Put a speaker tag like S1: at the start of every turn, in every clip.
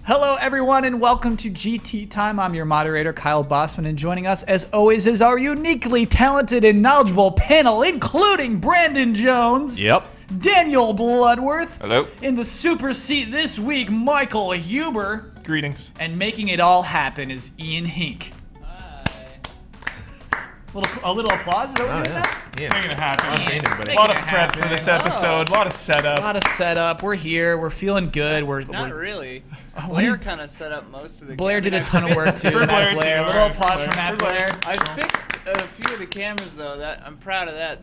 S1: Hello, everyone, and welcome to GT Time. I'm your moderator, Kyle Bossman, and joining us, as always, is our uniquely talented and knowledgeable panel, including Brandon Jones.
S2: Yep.
S1: Daniel Bloodworth.
S3: Hello.
S1: In the super seat this week, Michael Huber.
S4: Greetings.
S1: And making it all happen is Ian Hink. A little applause? Is that what we're doing now?
S4: Yeah. Making it happen.
S1: A
S4: A lot of prep for this episode. A lot of setup.
S1: A lot of setup. We're here. We're feeling good.
S5: Not really. Blair kind of set up most of the
S1: Blair did a
S5: cameras.
S1: ton of work too.
S4: For
S1: Matt
S4: Blair,
S1: Blair.
S4: too.
S1: A little
S4: All right,
S1: applause
S4: Blair.
S1: for Matt Blair.
S5: I fixed a few of the cameras though. I'm proud of that.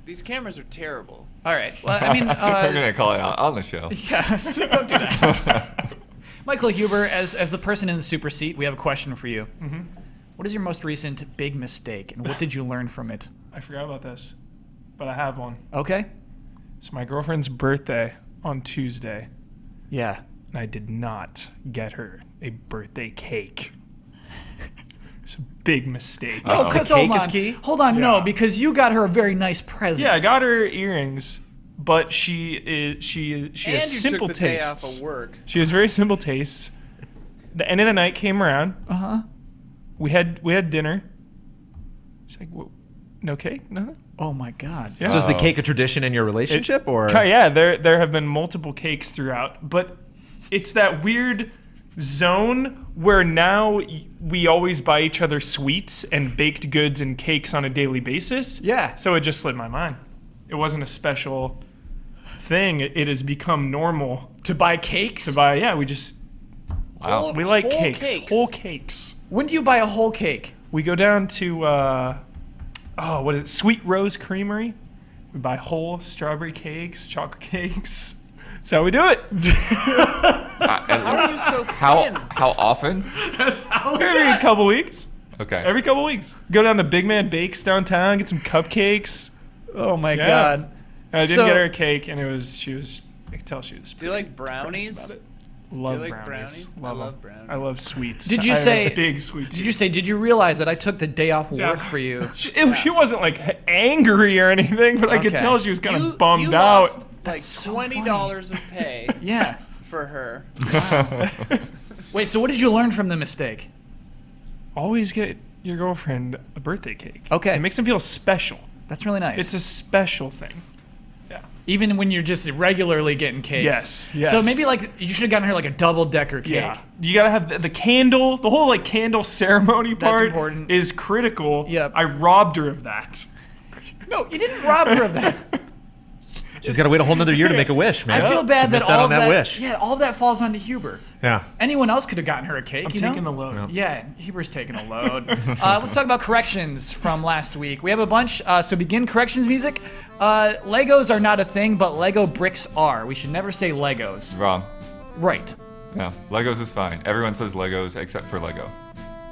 S5: These cameras are terrible.
S1: All right. Well, I mean,
S3: We're gonna call it out on the show.
S1: yeah, don't do that. Michael Huber, as the person in the super seat, we have a question for you.
S4: Mm-hmm.
S1: What is your most recent big mistake, and what did you learn from it?
S4: I forgot about this, but I have one.
S1: Okay.
S4: It's my girlfriend's birthday on Tuesday,
S1: Yeah.
S4: and I did not get her a birthday cake. It's a big mistake.
S1: Oh, because hold
S2: cake is
S1: on.
S2: key?
S1: Hold on, no,
S4: Yeah.
S1: because you got her a very nice present.
S4: Yeah, I got her earrings, but she has
S5: And you
S4: simple
S5: took the day
S4: tastes.
S5: off of work.
S4: She has very simple tastes. The end of the night came around.
S1: Uh-huh.
S4: We had dinner. She's like, no cake, nothing.
S1: Oh my God.
S4: Yeah.
S2: So is the cake a tradition in your relationship, or?
S4: Yeah, there have been multiple cakes throughout, but it's that weird zone where now we always buy each other sweets and baked goods and cakes on a daily basis.
S1: Yeah.
S4: So it just slid my mind. It wasn't a special thing. It has become normal
S1: To buy cakes?
S4: to buy. Yeah, we just
S3: Wow.
S4: we like
S5: Whole
S4: cakes.
S5: cakes.
S4: Whole cakes.
S1: When do you buy a whole cake?
S4: We go down to what is it? Sweet Rose Creamery. We buy whole strawberry cakes, chocolate cakes. That's how we do it.
S5: How are you so thin?
S3: How often?
S4: Every couple weeks.
S3: Okay.
S4: Every couple weeks. Go down to Big Man Bakes downtown, get some cupcakes.
S1: Oh my
S4: Yeah.
S1: God.
S4: And I did
S1: So-
S4: get her a cake, and I could tell she was.
S5: Do you like
S4: pretty impressed
S5: brownies?
S4: about it. Love
S5: Do you like
S4: brownies.
S5: brownies? I love brownies.
S4: I love sweets.
S1: Did you
S4: I have
S1: say-
S4: a big sweet?
S1: Did you realize that I took the day off
S4: Yeah.
S1: work for you?
S4: She wasn't like angry or anything, but I could
S1: Okay.
S4: tell she was kind
S5: You-
S4: of bummed
S5: you
S4: out.
S5: lost, like
S1: That's so
S5: $20 of pay
S1: Yeah.
S5: for her.
S1: Wait, so what did you learn from the mistake?
S4: Always get your girlfriend a birthday cake.
S1: Okay.
S4: It makes them feel special.
S1: That's really nice.
S4: It's a special thing. Yeah.
S1: Even when you're just regularly getting cakes.
S4: Yes.
S1: So maybe like you should have gotten her like a double-decker cake.
S4: Yeah. You gotta have the candle. The whole like candle ceremony
S1: That's
S4: part
S1: important.
S4: is critical.
S1: Yep.
S4: I robbed her of that.
S1: No, you didn't rob her of that.
S2: She's got to wait a whole nother year to make a wish, man.
S1: I feel
S2: She
S1: bad that
S2: missed out
S1: all
S2: on
S1: of
S2: that
S1: that
S2: wish.
S1: Yeah, all of that falls onto Huber.
S2: Yeah.
S1: Anyone else could have gotten her a cake,
S4: I'm
S1: you know?
S4: taking the load.
S1: Yeah, Huber's taking a load. Let's talk about corrections from last week. We have a bunch. So begin corrections music. Legos are not a thing, but Lego bricks are. We should never say Legos.
S3: Wrong.
S1: Right.
S3: No. Legos is fine. Everyone says Legos except for Lego.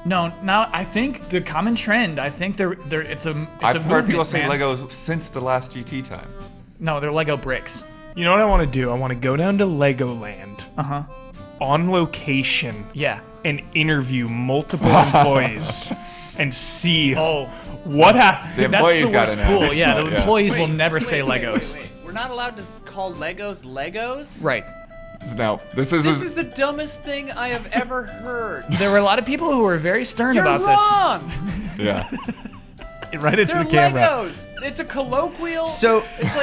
S1: No, now I think the common trend. I think it's a
S3: I've heard
S1: movement,
S3: people say
S1: man.
S3: Legos since the last GT time.
S1: No, they're Lego bricks.
S4: You know what I want to do? I want to go down to Legoland
S1: Uh huh.
S4: on location
S1: Yeah.
S4: and interview multiple employees and see
S1: Oh,
S4: what happened.
S3: The
S1: that's
S3: employees
S1: the
S3: gotta
S1: worst
S3: know.
S1: pool. Yeah, the
S3: Yeah.
S1: employees will
S5: Wait,
S1: never
S5: wait,
S1: say
S5: wait,
S1: Legos.
S5: Wait. We're not allowed to call Legos Legos?
S1: Right.
S3: No. This is.
S5: This is the dumbest thing I have ever heard.
S1: There were a lot of people who were very stern
S5: You're
S1: about
S5: wrong.
S3: Yeah.
S4: Right into
S5: They're
S4: the camera.
S5: Legos. It's a colloquial.
S2: So-
S5: it's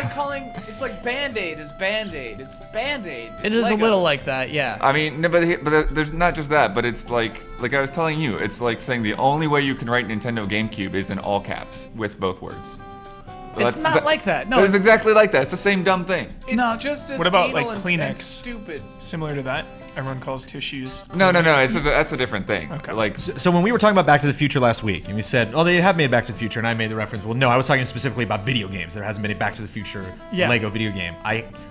S5: like Band-Aid is Band-Aid. It's Band-Aid.
S1: It is a little like that, yeah.
S3: I mean, no, but there's not just that, but it's like I was telling you, it's like saying the only way you can write Nintendo GameCube is in all caps with both words.
S1: It's not like that. No,
S3: But it's
S1: it's-
S3: exactly like that. It's the same dumb thing.
S5: It's
S1: No.
S5: just as
S4: What about,
S5: anal
S4: like,
S5: and
S4: Kleenex?
S5: stupid.
S4: Similar to that. Everyone calls tissues.
S3: No. That's a different thing.
S4: Okay.
S3: Like,
S2: So when we were talking about Back to the Future last week, and we said, oh, they have made Back to the Future, and I made the reference. Well, no, I was talking specifically about video games. There hasn't been a Back to the Future
S1: Yeah.
S2: Lego video game.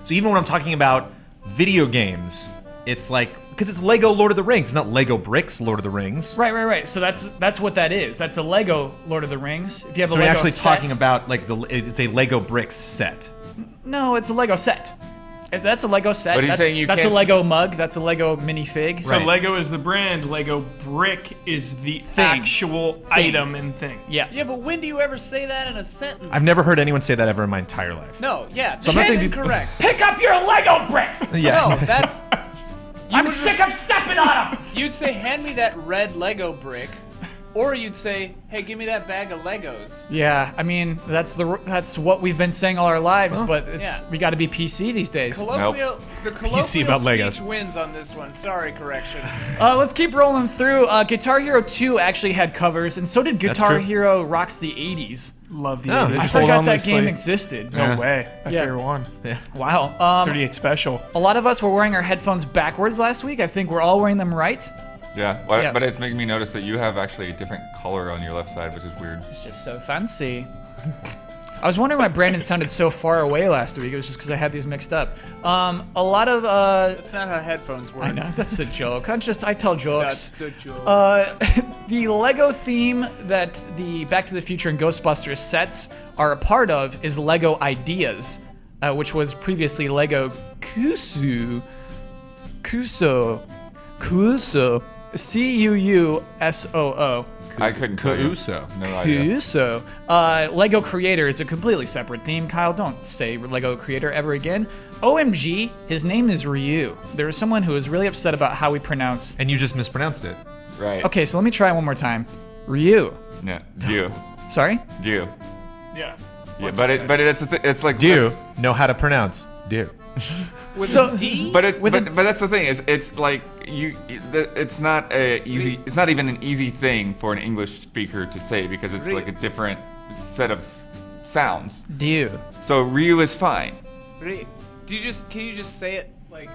S2: So even when I'm talking about video games, it's like, because it's Lego Lord of the Rings. It's not Lego bricks Lord of the Rings.
S1: Right. So that's what that is. That's a Lego Lord of the Rings. If you have
S2: So
S1: a
S2: we're
S1: Lego
S2: actually
S1: set,
S2: talking about like it's a Lego bricks set.
S1: No, it's a Lego set. If that's a Lego set.
S3: But he's
S1: that's
S3: saying you
S1: that's a
S3: can't-
S1: Lego mug. That's a Lego minifig.
S4: So
S2: Right.
S4: Lego is the brand. Lego brick is the actual item and thing.
S1: Yeah.
S5: Yeah, but when do you ever say that in a sentence?
S2: I've never heard anyone say that ever in my entire life.
S5: No, yeah,
S2: So I'm not
S5: that's
S2: saying-
S5: correct.
S1: Pick up your Lego bricks.
S2: Yeah.
S5: No, that's
S1: I'm sick of stepping on them.
S5: You'd say, hand me that red Lego brick. Or you'd say, hey, give me that bag of Legos.
S1: Yeah, I mean that's what we've been saying all our lives, but we got to be PC these days.
S5: The colloquial
S2: about
S5: speech
S2: Legos.
S5: wins on this one. Sorry, correction.
S1: Let's keep rolling through. Guitar Hero 2 actually had covers, and so did Guitar
S2: true.
S1: Hero Rocks the 80s.
S4: Love the
S2: Oh,
S4: 80s.
S1: I
S2: Full
S1: forgot
S4: on
S1: that
S4: loosely.
S1: game existed.
S4: No way. My
S1: Yeah.
S4: favorite one.
S1: Wow.
S4: 38 special.
S1: A lot of us were wearing our headphones backwards last week. I think we're all wearing them right.
S3: Yeah,
S1: Yeah.
S3: but it's making me notice that you have actually a different color on your left side, which is weird.
S1: It's just so fancy. I was wondering why Brandon sounded so far away last week. It was just because I had these mixed up. A lot of
S5: That's not how headphones work.
S1: I know that's the joke. I tell jokes.
S5: That's the joke.
S1: The Lego theme that the Back to the Future and Ghostbusters sets are a part of is Lego Ideas, which was previously Lego Kuso, Cuusoo.
S3: I couldn't tell you.
S2: Kuuso.
S3: No idea.
S1: Kuso. Lego Creator is a completely separate theme. Kyle, don't say Lego Creator ever again. OMG, his name is Ryu. There was someone who was really upset about how we pronounce.
S2: And you just mispronounced it.
S3: Right.
S1: Okay, so let me try one more time. Ryu.
S3: Yeah. Jew.
S1: Sorry?
S3: Jew.
S4: Yeah.
S3: Yeah, but it's like
S2: Do you know how to pronounce? Do.
S5: With
S1: so-
S5: a D?
S3: But
S1: With a-
S3: but that's the thing is it's like it's not a easy it's not even an easy thing for an English speaker to say because it's like a different set of sounds.
S1: Do.
S3: So Ryu is fine.
S5: Can you just say it like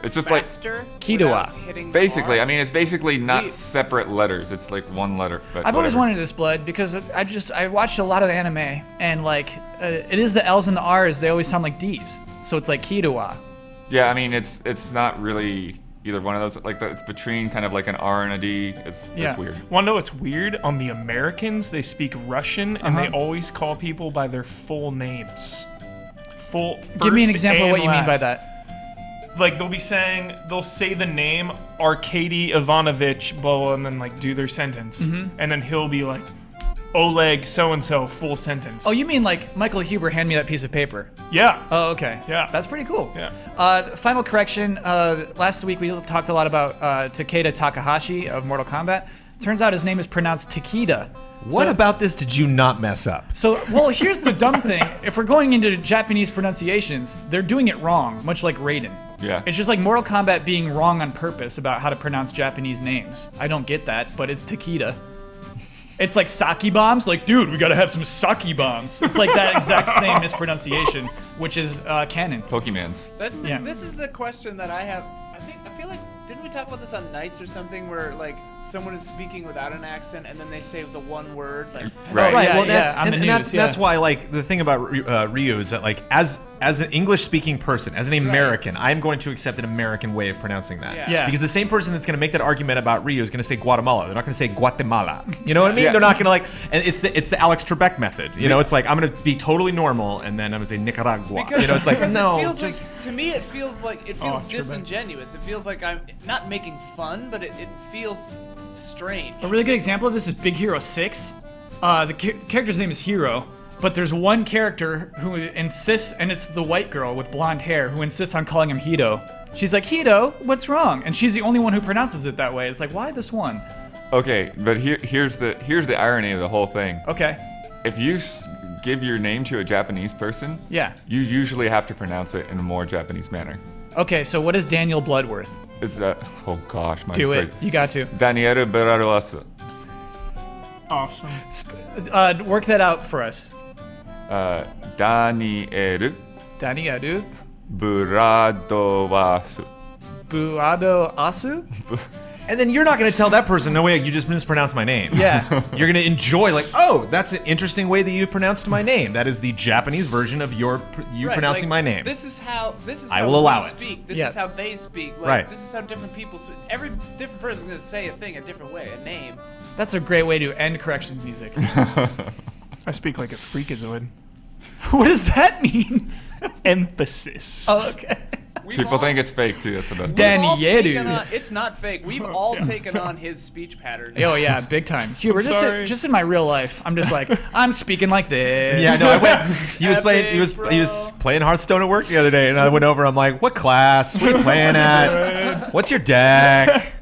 S3: It's just
S5: faster?
S1: Kidua.
S5: without hitting the
S3: basically,
S5: R?
S3: I mean it's basically not
S5: Ryu.
S3: separate letters. It's like one letter. But
S1: I've always
S3: whatever.
S1: wanted this, Blood, because I watched a lot of anime, and like it is the L's and the R's, they always sound like D's. So it's like Kidua.
S3: Yeah, I mean it's not really either one of those. Like it's between kind of like an R and a D. It's weird.
S4: Want to know what's weird? On the Americans, they speak Russian, and they always call people by their full names.
S1: Give me an
S4: first
S1: example of
S4: and
S1: what you mean by
S4: last.
S1: that.
S4: Like they'll say the name Arkady Ivanovich, blah, blah, and then like do their sentence, and then he'll be like, Oleg so and so, full sentence.
S1: Oh, you mean like Michael Huber, hand me that piece of paper.
S4: Yeah.
S1: Oh, okay.
S4: Yeah.
S1: That's pretty cool.
S4: Yeah.
S1: Final correction. Last week we talked a lot about Takeda Takahashi of Mortal Kombat. Turns out his name is pronounced Takeda.
S2: What about this did you not mess up?
S1: So, well, here's the dumb thing. If we're going into Japanese pronunciations, they're doing it wrong, much like Raiden.
S3: Yeah.
S1: It's just like Mortal Kombat being wrong on purpose about how to pronounce Japanese names. I don't get that, but it's Takeda. It's like sake bombs. Like, dude, we gotta have some sake bombs. It's like that exact same mispronunciation, which is canon.
S3: Pokemans.
S1: Yeah.
S5: This is the question that I have. I feel like didn't we talk about this on Nights or something where like someone is speaking without an accent and then they say the one word like
S3: Right.
S2: Right.
S1: Yeah,
S2: Well, that's
S1: yeah, on the
S2: and
S1: news,
S2: that's
S1: yeah.
S2: why like the thing about Ryu is that like as an English speaking person, as an American, I'm going to accept an American way of pronouncing that.
S5: Yeah.
S1: Yeah.
S2: Because the same person that's going to make that argument about Ryu is going to say Guatemala. They're not going to say Guatemala. You know what I mean?
S3: Yeah.
S2: They're not going to like. And it's the Alex Trebek method. You know, it's like I'm going to be totally normal and then I'm going to say Nicaragua. You know, it's like
S5: because
S2: no.
S5: it feels
S2: just,
S5: like to me it feels
S4: Trebek.
S5: disingenuous. It feels like I'm not making fun, but it feels strange.
S1: A really good example of this is Big Hero 6. The character's name is Hero, but there's one character who insists, and it's the white girl with blonde hair, who insists on calling him Hito. She's like, Hito, what's wrong? And she's the only one who pronounces it that way. It's like, why this one?
S3: Okay, but here's the irony of the whole thing.
S1: Okay.
S3: If you give your name to a Japanese person,
S1: Yeah.
S3: you usually have to pronounce it in a more Japanese manner.
S1: Okay, so what is Daniel Bloodworth?
S3: Is that? Oh gosh, mine's
S1: Do it.
S3: crazy.
S1: You got to.
S3: Daniele Beraruasa.
S4: Awesome.
S1: Work that out for us.
S3: Daniele
S1: Danielu
S3: Beraruasa.
S1: Buado Asu?
S2: and then you're not going to tell that person, no way, you just mispronounced my name.
S1: Yeah.
S2: You're going to enjoy like, oh, that's an interesting way that you pronounced my name. That is the Japanese version of you
S5: Right,
S2: pronouncing
S5: like,
S2: my name.
S5: This is how
S2: I will allow
S5: we
S2: it.
S5: speak. This
S1: Yeah.
S5: is how they speak. Like,
S2: Right.
S5: This is how different people speak. Every different person's gonna say a thing a different way. A name.
S1: That's a great way to end corrections music.
S4: I speak like a freakazoid.
S1: What does that mean?
S4: Emphasis.
S1: Oh, okay.
S3: People think it's fake too. That's the best.
S1: Dan-
S5: We've all
S1: Danielu.
S5: taken on- It's not fake. We've all taken on his speech pattern.
S1: Oh yeah, big time. Huber,
S4: sorry.
S1: just in my real life, I'm just like, I'm speaking like this.
S2: Yeah, no, I went. He was playing. He was
S5: Epic,
S2: playing
S5: bro.
S2: Hearthstone at work the other day, and I went over. I'm like, "What class? What are you playing at?" What's your deck?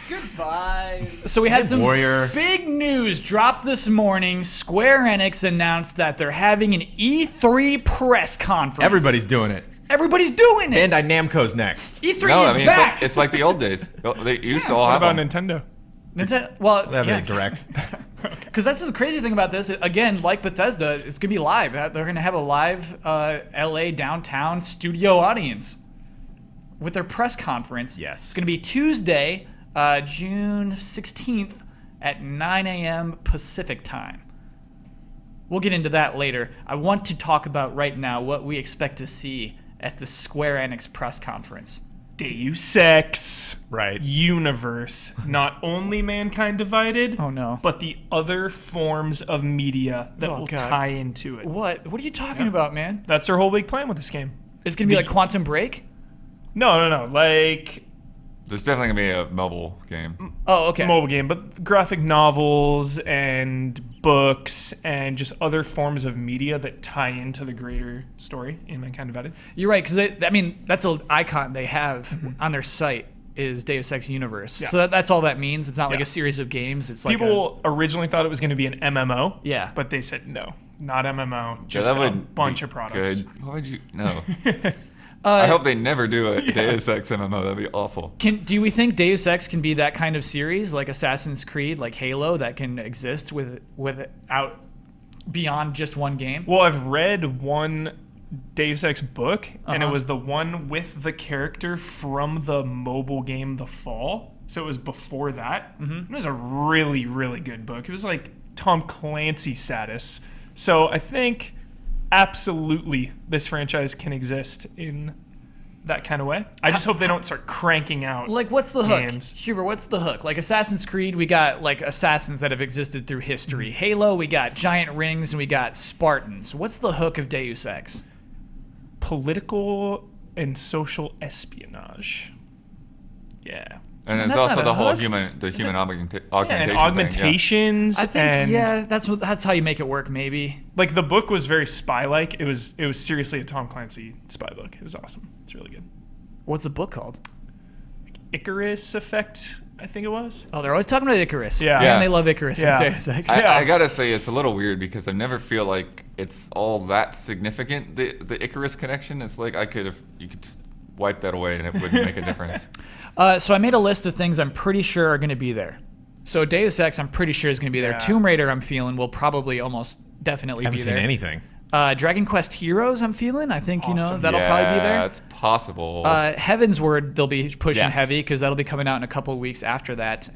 S5: Goodbye.
S1: So we had some
S2: Warrior.
S1: big news drop this morning. Square Enix announced that they're having an E3 press conference.
S2: Everybody's doing it.
S1: Everybody's doing it.
S2: Bandai Namco's next.
S1: E3
S3: No,
S1: is
S3: I mean
S1: back.
S3: it's like the old days. They used to all
S4: What
S3: have
S4: about
S3: them.
S4: Nintendo?
S1: Nintendo. Well,
S2: They have
S1: yeah,
S2: a direct.
S1: Because that's the crazy thing about this. Again, like Bethesda, it's gonna be live. They're gonna have a live LA downtown studio audience with their press conference.
S2: Yes.
S1: It's gonna be Tuesday, June 16th at 9 a.m. Pacific time. We'll get into that later. I want to talk about right now what we expect to see at the Square Enix press conference.
S4: Deus Ex.
S2: Right.
S4: Universe. Not only Mankind Divided.
S1: Oh, no.
S4: But the other forms of media that
S1: Oh,
S4: will
S1: God.
S4: tie into it.
S1: What are you talking about, man?
S4: That's their whole big plan with this game.
S1: It's gonna be like Quantum Break?
S4: No. Like
S3: There's definitely gonna be a mobile game.
S1: Oh, okay.
S4: mobile game, but graphic novels and books and just other forms of media that tie into the greater story in Mankind Divided.
S1: You're right, because I mean that's an icon they have on their site is Deus Ex Universe.
S4: Yeah.
S1: So that's all that means. It's not like
S4: Yeah.
S1: a series of games. It's like
S4: People originally thought it was going to be an MMO.
S1: Yeah.
S4: But they said no, not MMO,
S3: Yeah,
S4: just
S3: that
S4: a
S3: would
S4: bunch
S3: be
S4: of products.
S3: Good. Why would you? No. I hope they never do a Deus Ex MMO. That'd be awful.
S1: do we think Deus Ex can be that kind of series like Assassin's Creed, like Halo, that can exist without beyond just one game?
S4: Well, I've read one Deus Ex book, and it
S1: Uh-huh.
S4: was the one with the character from the mobile game The Fall. So it was before that. Mm-hmm. It was a really, really good book. It was like Tom Clancy status. So I think absolutely this franchise can exist in that kind of way. I just hope they don't start cranking out.
S1: Like, what's the hook?
S4: games.
S1: Huber, what's the hook? Like Assassin's Creed, we got like assassins that have existed through history. Halo, we got giant rings and we got Spartans. What's the hook of Deus Ex?
S4: Political and social espionage. Yeah.
S3: And there's
S1: that's
S3: also
S1: not a
S3: the whole
S1: hook.
S3: human augmentation.
S4: And
S3: thing,
S4: augmentations.
S1: I think
S4: and
S1: yeah, that's how you make it work. Maybe.
S4: like the book was very spy-like. It was seriously a Tom Clancy spy book. It was awesome. It's really good.
S1: What's the book called?
S4: Icarus Effect, I think it was.
S1: Oh, they're always talking about Icarus.
S4: Yeah.
S1: Man,
S3: Yeah.
S1: they love Icarus
S4: Yeah.
S1: in Deus Ex.
S3: I gotta say it's a little weird because I never feel like it's all that significant. The Icarus connection. It's like you could just wipe that away and it wouldn't make a difference.
S1: So I made a list of things I'm pretty sure are going to be there. So Deus Ex, I'm pretty sure is going to be there.
S4: Yeah.
S1: Tomb Raider, I'm feeling will probably almost definitely
S2: Haven't
S1: be
S2: seen
S1: there.
S2: anything.
S1: Dragon Quest Heroes, I'm feeling. I think
S4: Awesome.
S1: that'll probably be
S3: Yeah,
S1: there.
S3: it's possible.
S1: Heaven's Word, they'll be pushing
S3: Yes.
S1: heavy because that'll be coming out in a couple of weeks after that,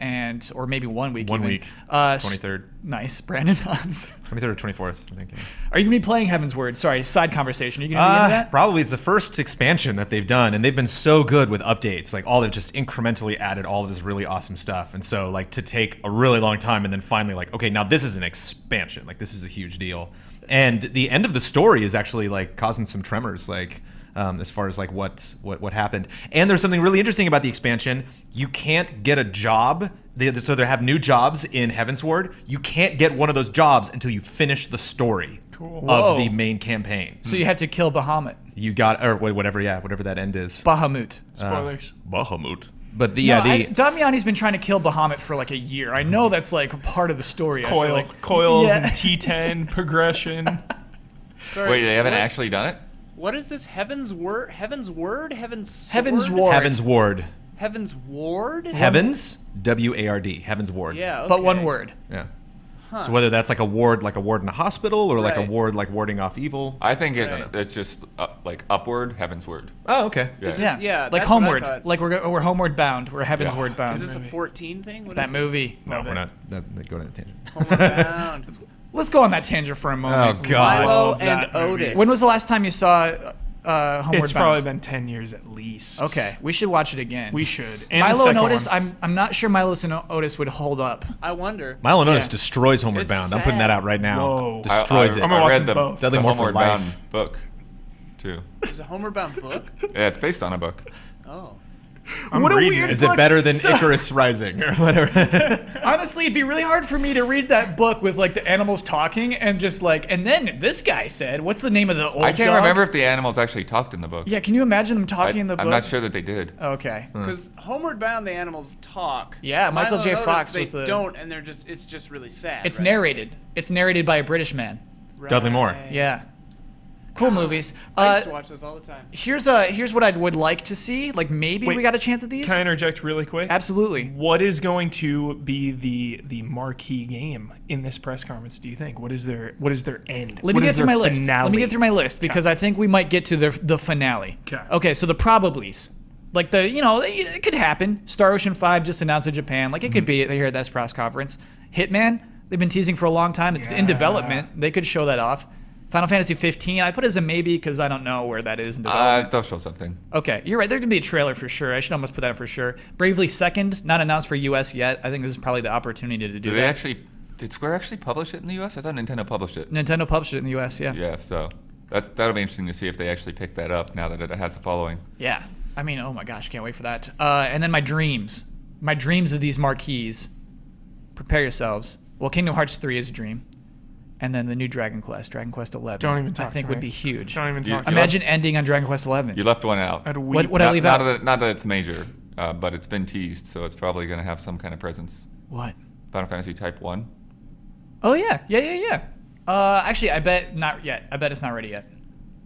S1: or maybe 1 week.
S2: 1
S1: even.
S2: week.
S1: Uh,
S2: 23rd.
S1: Nice, Brandon.
S2: 23rd or 24th, I think. Yeah.
S1: Are you gonna be playing Heaven's Word? Sorry, side conversation. Are you gonna be into that?
S2: Probably it's the first expansion that they've done, and they've been so good with updates. Like they've just incrementally added all of this really awesome stuff, and so like to take a really long time and then finally like, okay, now this is an expansion. Like this is a huge deal, and the end of the story is actually like causing some tremors, like as far as like what happened. And there's something really interesting about the expansion. You can't get a job. So they have new jobs in Heaven's Ward. You can't get one of those jobs until you finish the story
S4: Cool.
S1: Whoa.
S2: of the main campaign.
S1: So you have to kill Bahamut.
S2: You got or whatever that end is.
S1: Bahamut.
S4: Spoilers.
S2: Bahamut. But
S1: Damiani's been trying to kill Bahamut for like a year. I know that's like part of the story. I feel like.
S4: Coils
S1: Yeah.
S4: and T10 progression.
S5: Sorry.
S3: Wait, they haven't
S5: what-
S3: actually done it?
S5: What is this? Heaven's Word? Heaven's Word? Heaven's
S1: Heaven's
S5: Sword?
S1: Ward.
S2: Heaven's Ward.
S5: Heaven's Ward?
S2: Heavens, WARD. Heaven's Ward.
S5: Yeah, okay.
S1: But one word.
S2: Yeah. So whether that's like a ward in a hospital, or like a
S5: Right.
S2: ward like warding off evil.
S3: I think it's just like upward, heaven's word.
S2: Oh, okay.
S3: Yeah.
S5: Is this- yeah,
S1: like
S5: that's what I
S1: Homeward.
S5: thought.
S1: Like we're Homeward Bound. We're Heaven's
S3: Yeah.
S1: Word bound.
S5: Is this a 14 thing? What
S1: that
S5: is this?
S1: movie?
S2: No, we're not. Go to the tangent.
S5: Homeward Bound.
S1: Let's go on that tangent for a moment.
S2: Oh God.
S5: Milo
S4: Love
S5: and
S4: that movie.
S5: Otis.
S1: When was the last time you saw Homeward
S4: It's
S1: Bound?
S4: probably been 10 years at least.
S1: Okay, we should watch it again.
S4: We should. And the
S1: Milo and
S4: second
S1: Otis,
S4: one.
S1: I'm not sure Milo and Otis would hold up.
S5: I wonder.
S2: Milo and Otis
S1: Yeah.
S2: destroys Homeward
S5: It's
S2: Bound. I'm putting that
S5: sad.
S2: out right now.
S4: Whoa.
S2: Destroys
S3: I,
S2: it.
S4: I'm gonna
S3: I
S4: watch
S3: read
S4: them both.
S3: the
S2: Dudley Moore for
S3: Homeward
S2: life.
S3: Bound book, too.
S5: There's a Homeward Bound book?
S3: Yeah, it's based on a book.
S5: Oh.
S1: What a
S4: reading
S1: weird
S4: it.
S2: Is it
S1: book.
S2: better than
S1: So-
S2: Icarus Rising or whatever?
S1: Honestly, it'd be really hard for me to read that book with like the animals talking and just like, and then this guy said, what's the name of the old
S3: I can't
S1: dog?
S3: remember if the animals actually talked in the book.
S1: Yeah, can you imagine them talking in the book?
S3: I'm not sure that they did.
S1: Okay.
S5: Because Homeward Bound, the animals talk.
S1: Yeah, Michael J.
S5: Milo
S1: Fox
S5: Notice,
S1: was
S5: they
S1: the-
S5: don't, and it's just really sad.
S1: It's
S5: right?
S1: narrated. It's narrated by a British man.
S2: Dudley Moore.
S1: Yeah. Cool movies.
S5: I used to watch those all the time.
S1: Here's what I would like to see. Like maybe
S4: Wait,
S1: we got a chance at these.
S4: Can I interject really quick?
S1: Absolutely.
S4: What is going to be the marquee game in this press conference? Do you think? What is their end?
S1: Let me
S4: What
S1: get
S4: is
S1: through
S4: their
S1: my list. Let me
S4: finale?
S1: get through my list because I think we might get to the finale.
S4: 'Kay.
S1: Okay, so the probablys. Like it could happen. Star Ocean 5 just announced in Japan. Like it could be here at this press conference. Hitman, they've been teasing for a long time. It's in development. They could show that off. Final Fantasy 15, I put it as a maybe because I don't know where that is in development.
S3: They'll show something.
S1: Okay, you're right. There could be a trailer for sure. I should almost put that in for sure. Bravely Second, not announced for US yet. I think this is probably the opportunity to do that.
S3: Did Square actually publish it in the US? I thought Nintendo published it.
S1: Nintendo published it in the US, yeah.
S3: Yeah, so that'll be interesting to see if they actually pick that up now that it has a following.
S1: Yeah. I mean, oh my gosh, can't wait for that. And then my dreams of these marquees. Prepare yourselves. Well, Kingdom Hearts 3 is a dream. And then the new Dragon Quest 11.
S4: Don't even talk
S1: I think
S4: to
S1: would
S4: me.
S1: be huge.
S4: Don't even talk. to me.
S1: Imagine ending on Dragon Quest 11.
S3: You left one out.
S4: I'd
S1: What
S4: weep.
S1: would I leave out?
S3: Not that it's major, but it's been teased, so it's probably going to have some kind of presence.
S1: What?
S3: Final Fantasy Type 1.
S1: Oh yeah. Actually, I bet not yet. I bet it's not ready yet.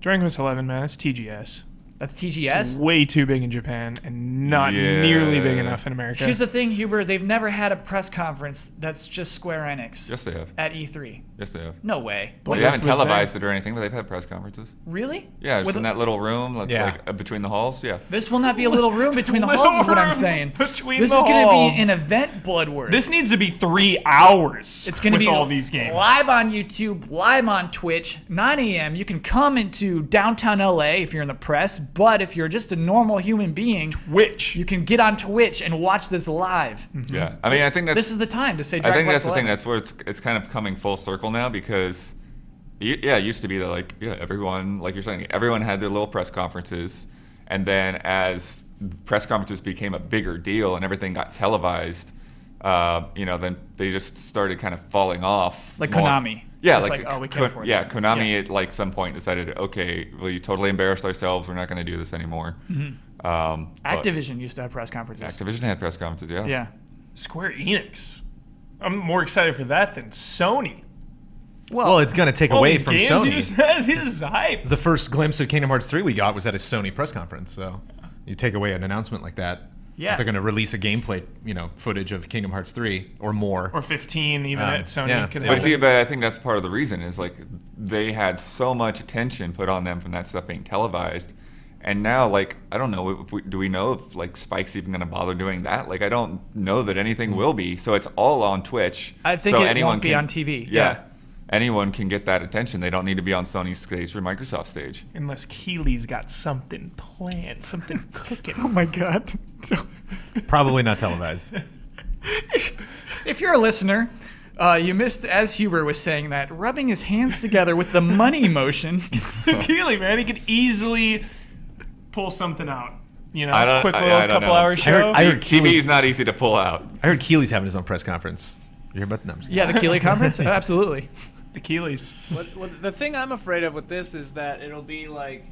S4: Dragon Quest 11, man, it's TGS.
S1: That's TGS.
S4: Way too big in Japan and not
S3: Yeah.
S4: nearly big enough in America.
S1: Here's the thing, Huber. They've never had a press conference that's just Square Enix
S3: Yes, they have.
S1: at E3.
S3: Yes, they have.
S1: No way.
S3: Well,
S4: Wait,
S3: they haven't
S4: was there?
S3: televised it or anything, but they've had press conferences.
S1: Really?
S3: Yeah, it's
S1: With-
S3: in that little room that's
S2: Yeah.
S3: like between the halls. Yeah.
S1: This will not be a little room between the
S4: Little
S1: halls, is what I'm
S4: room
S1: saying.
S4: between
S1: This
S4: the
S1: is going to
S4: halls.
S1: be an event, Bloodward.
S4: This needs to be 3 hours.
S1: It's going to
S4: with
S1: be
S4: all these games.
S1: live on YouTube, live on Twitch, 9 a.m. You can come into downtown LA if you're in the press, but if you're just a normal human being,
S4: Which
S1: you can get on Twitch and watch this live.
S3: Yeah. I mean, I think that's.
S1: This is the time to say
S3: I
S1: Dragon
S3: think that's
S1: Quest
S3: the thing.
S1: 11.
S3: That's where it's kind of coming full circle now because, yeah, it used to be that everyone, like you're saying, everyone had their little press conferences, and then as press conferences became a bigger deal and everything got televised, then they just started kind of falling off.
S1: Like
S3: more.
S1: Konami.
S3: Yeah,
S1: Just like, oh, we can't afford
S3: yeah,
S1: that.
S3: Konami
S1: Yeah.
S3: at like some point decided, okay, we totally embarrassed ourselves. We're not going to do this anymore. But
S1: Activision used to have press conferences.
S3: Activision had press conferences. Yeah.
S1: Yeah.
S4: Square Enix. I'm more excited for that than Sony.
S2: Well, it's going to take
S4: All
S2: away
S4: these
S2: from
S4: games
S2: Sony.
S4: you just had, this is hype.
S2: The first glimpse of Kingdom Hearts 3 we got was at a Sony press conference. So you take away an announcement like that.
S1: Yeah.
S2: If they're going to release a gameplay, footage of Kingdom Hearts 3 or more.
S4: Or 15 even at Sony.
S2: yeah.
S4: Could
S2: But
S3: But
S4: happen.
S3: see, but I think that's part of the reason is like they had so much attention put on them from that stuff being televised, and now like I don't know, do we know if like Spike's even going to bother doing that? Like I don't know that anything will be. So it's all on Twitch.
S1: I think
S3: so
S1: it
S3: anyone
S1: won't be on TV.
S3: Yeah. Anyone can get that attention. They don't need to be on Sony's stage or Microsoft stage.
S4: Unless Keeley's got something planned, something cooking.
S1: Oh my God.
S2: Probably not televised.
S1: If you're a listener, you missed, as Huber was saying that, rubbing his hands together with the money motion.
S4: Keeley, man, he could easily pull something out.
S3: I don't-
S4: Quick
S3: I-
S4: little
S3: I don't
S4: couple
S3: know.
S4: hour show.
S2: I heard
S3: TV
S2: Keely's,
S3: is not easy to pull out.
S2: I heard Keely's having his own press conference. You hear about the numbers?
S1: Yeah, the Keeley conference? Absolutely.
S4: The Keeleys.
S5: What the thing I'm afraid of with this is that it'll be like,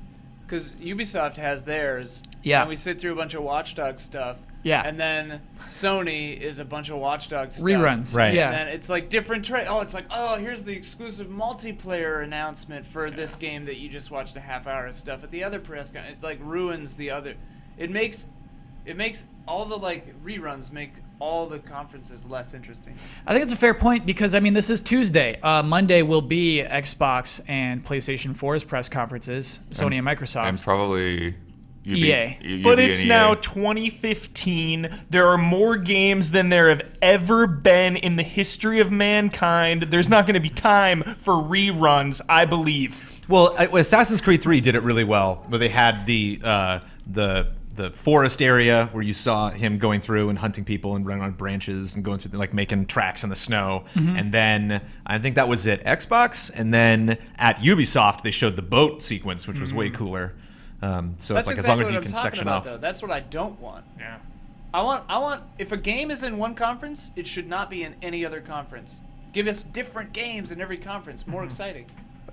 S5: because Ubisoft has theirs.
S1: Yeah.
S5: And we sit through a bunch of Watch Dogs stuff.
S1: Yeah.
S5: And then Sony is a bunch of Watch Dogs stuff.
S1: Reruns.
S2: Right.
S1: Yeah.
S5: And then it's like different it's like, oh, here's the exclusive multiplayer announcement for this game that you just watched a half hour of stuff at the other press con. It's like ruins the other. It makes all the like reruns make all the conferences less interesting.
S1: I think it's a fair point because, I mean, this is Tuesday. Monday will be Xbox and PlayStation 4's press conferences, Sony and Microsoft.
S3: And probably
S1: EA.
S4: But
S3: UB
S4: it's
S3: and
S4: now
S3: EA.
S4: 2015. There are more games than there have ever been in the history of mankind. There's not going to be time for reruns, I believe.
S2: Well, Assassin's Creed 3 did it really well, where they had the forest area where you saw him going through and hunting people and running on branches and going through, like making tracks in the snow. And then I think that was at Xbox. And then at Ubisoft, they showed the boat sequence, which was way cooler. So
S5: That's
S2: it's like
S5: exactly
S2: as long as
S5: what
S2: you
S5: I'm
S2: can
S5: talking
S2: section
S5: about,
S2: off.
S5: though. That's what I don't want.
S4: Yeah.
S5: I want if a game is in one conference, it should not be in any other conference. Give us different games in every conference, more exciting.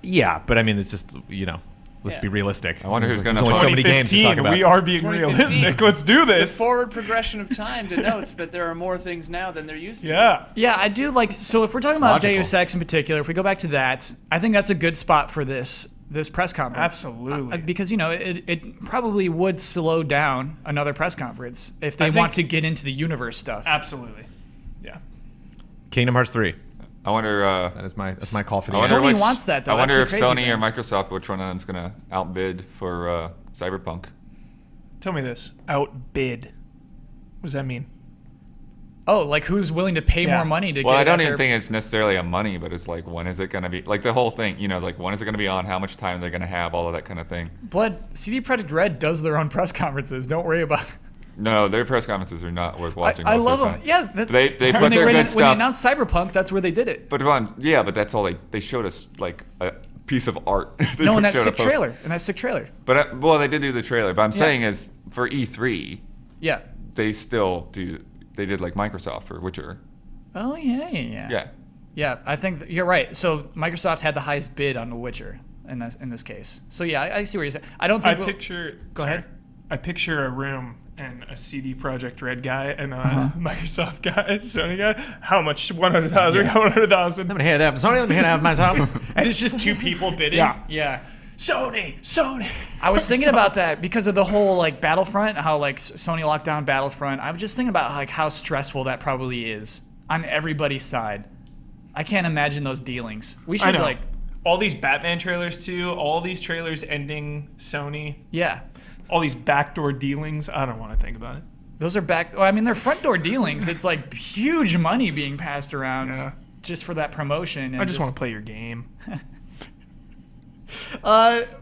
S2: Yeah, but I mean, it's just let's
S5: Yeah.
S2: be realistic.
S3: I wonder who's
S2: There's
S3: gonna
S2: only so many games to talk
S4: 2015,
S2: about.
S4: we are being
S5: 2015.
S4: realistic. Let's do
S5: The
S4: this.
S5: forward progression of time denotes that there are more things now than there used to.
S4: Yeah.
S1: Yeah, I do like. So if we're talking
S2: It's
S1: about
S2: logical.
S1: Deus Ex in particular, if we go back to that, I think that's a good spot for this press conference.
S4: Absolutely.
S1: Because it probably would slow down another press conference if they
S4: I
S1: want to
S4: think-
S1: get into the universe stuff.
S4: Absolutely. Yeah.
S2: Kingdom Hearts 3.
S3: I wonder.
S2: That's my call for the
S3: I
S2: year.
S3: wonder
S1: Sony
S3: which-
S1: wants that, though.
S3: I wonder if
S1: That's the crazy
S3: Sony or
S1: thing.
S3: Microsoft, which one of them's gonna outbid for Cyberpunk.
S4: Tell me this. Outbid. What does that mean?
S1: Oh, like who's willing to pay
S4: Yeah.
S1: more money to
S3: Well,
S1: get
S3: I
S1: it
S3: don't
S1: out
S3: even
S1: there?
S3: think it's necessarily a money, but it's like when is it gonna be? Like the whole thing, like when is it gonna be on? How much time they're gonna have? All of that kind of thing.
S1: Blood, CD Projekt Red does their own press conferences. Don't worry about it.
S3: No, their press conferences are not worth watching.
S1: I
S3: most
S1: love
S3: of the
S1: them.
S3: time.
S1: Yeah, that,
S3: They put
S1: when
S3: their good
S1: when they
S3: stuff.
S1: announced Cyberpunk, that's where they did it.
S3: But that's all they showed us like a piece of art. They
S1: No, in that
S3: showed a
S1: sick
S3: poster.
S1: trailer. In that sick trailer.
S3: But well, they did do the trailer. But I'm
S1: Yeah.
S3: saying is for E3,
S1: Yeah.
S3: they still do. They did like Microsoft for Witcher.
S1: Oh yeah.
S3: Yeah.
S1: Yeah, I think you're right. So Microsoft had the highest bid on The Witcher in this case. So yeah, I see what you're saying. I don't
S4: I
S1: think.
S4: picture.
S1: Go
S4: sorry.
S1: ahead.
S4: I picture a room and a CD Projekt Red guy and a Microsoft guy, Sony guy. How much? 100,000. 100,000.
S2: Let me hand it up. Sorry, let me hand it up myself.
S1: And it's just two people bidding.
S4: Yeah.
S1: Yeah.
S4: Sony.
S1: I was thinking about that because of the whole like Battlefront, how like Sony locked down Battlefront. I was just thinking about like how stressful that probably is on everybody's side. I can't imagine those dealings. We
S4: I
S1: should
S4: know.
S1: like,
S4: All these Batman trailers too. All these trailers ending Sony.
S1: yeah.
S4: All these backdoor dealings. I don't want to think about it.
S1: Those are back. Well, I mean, they're front door dealings. It's like huge money being passed around
S4: Yeah.
S1: just for that promotion. And
S4: I just want to play your game.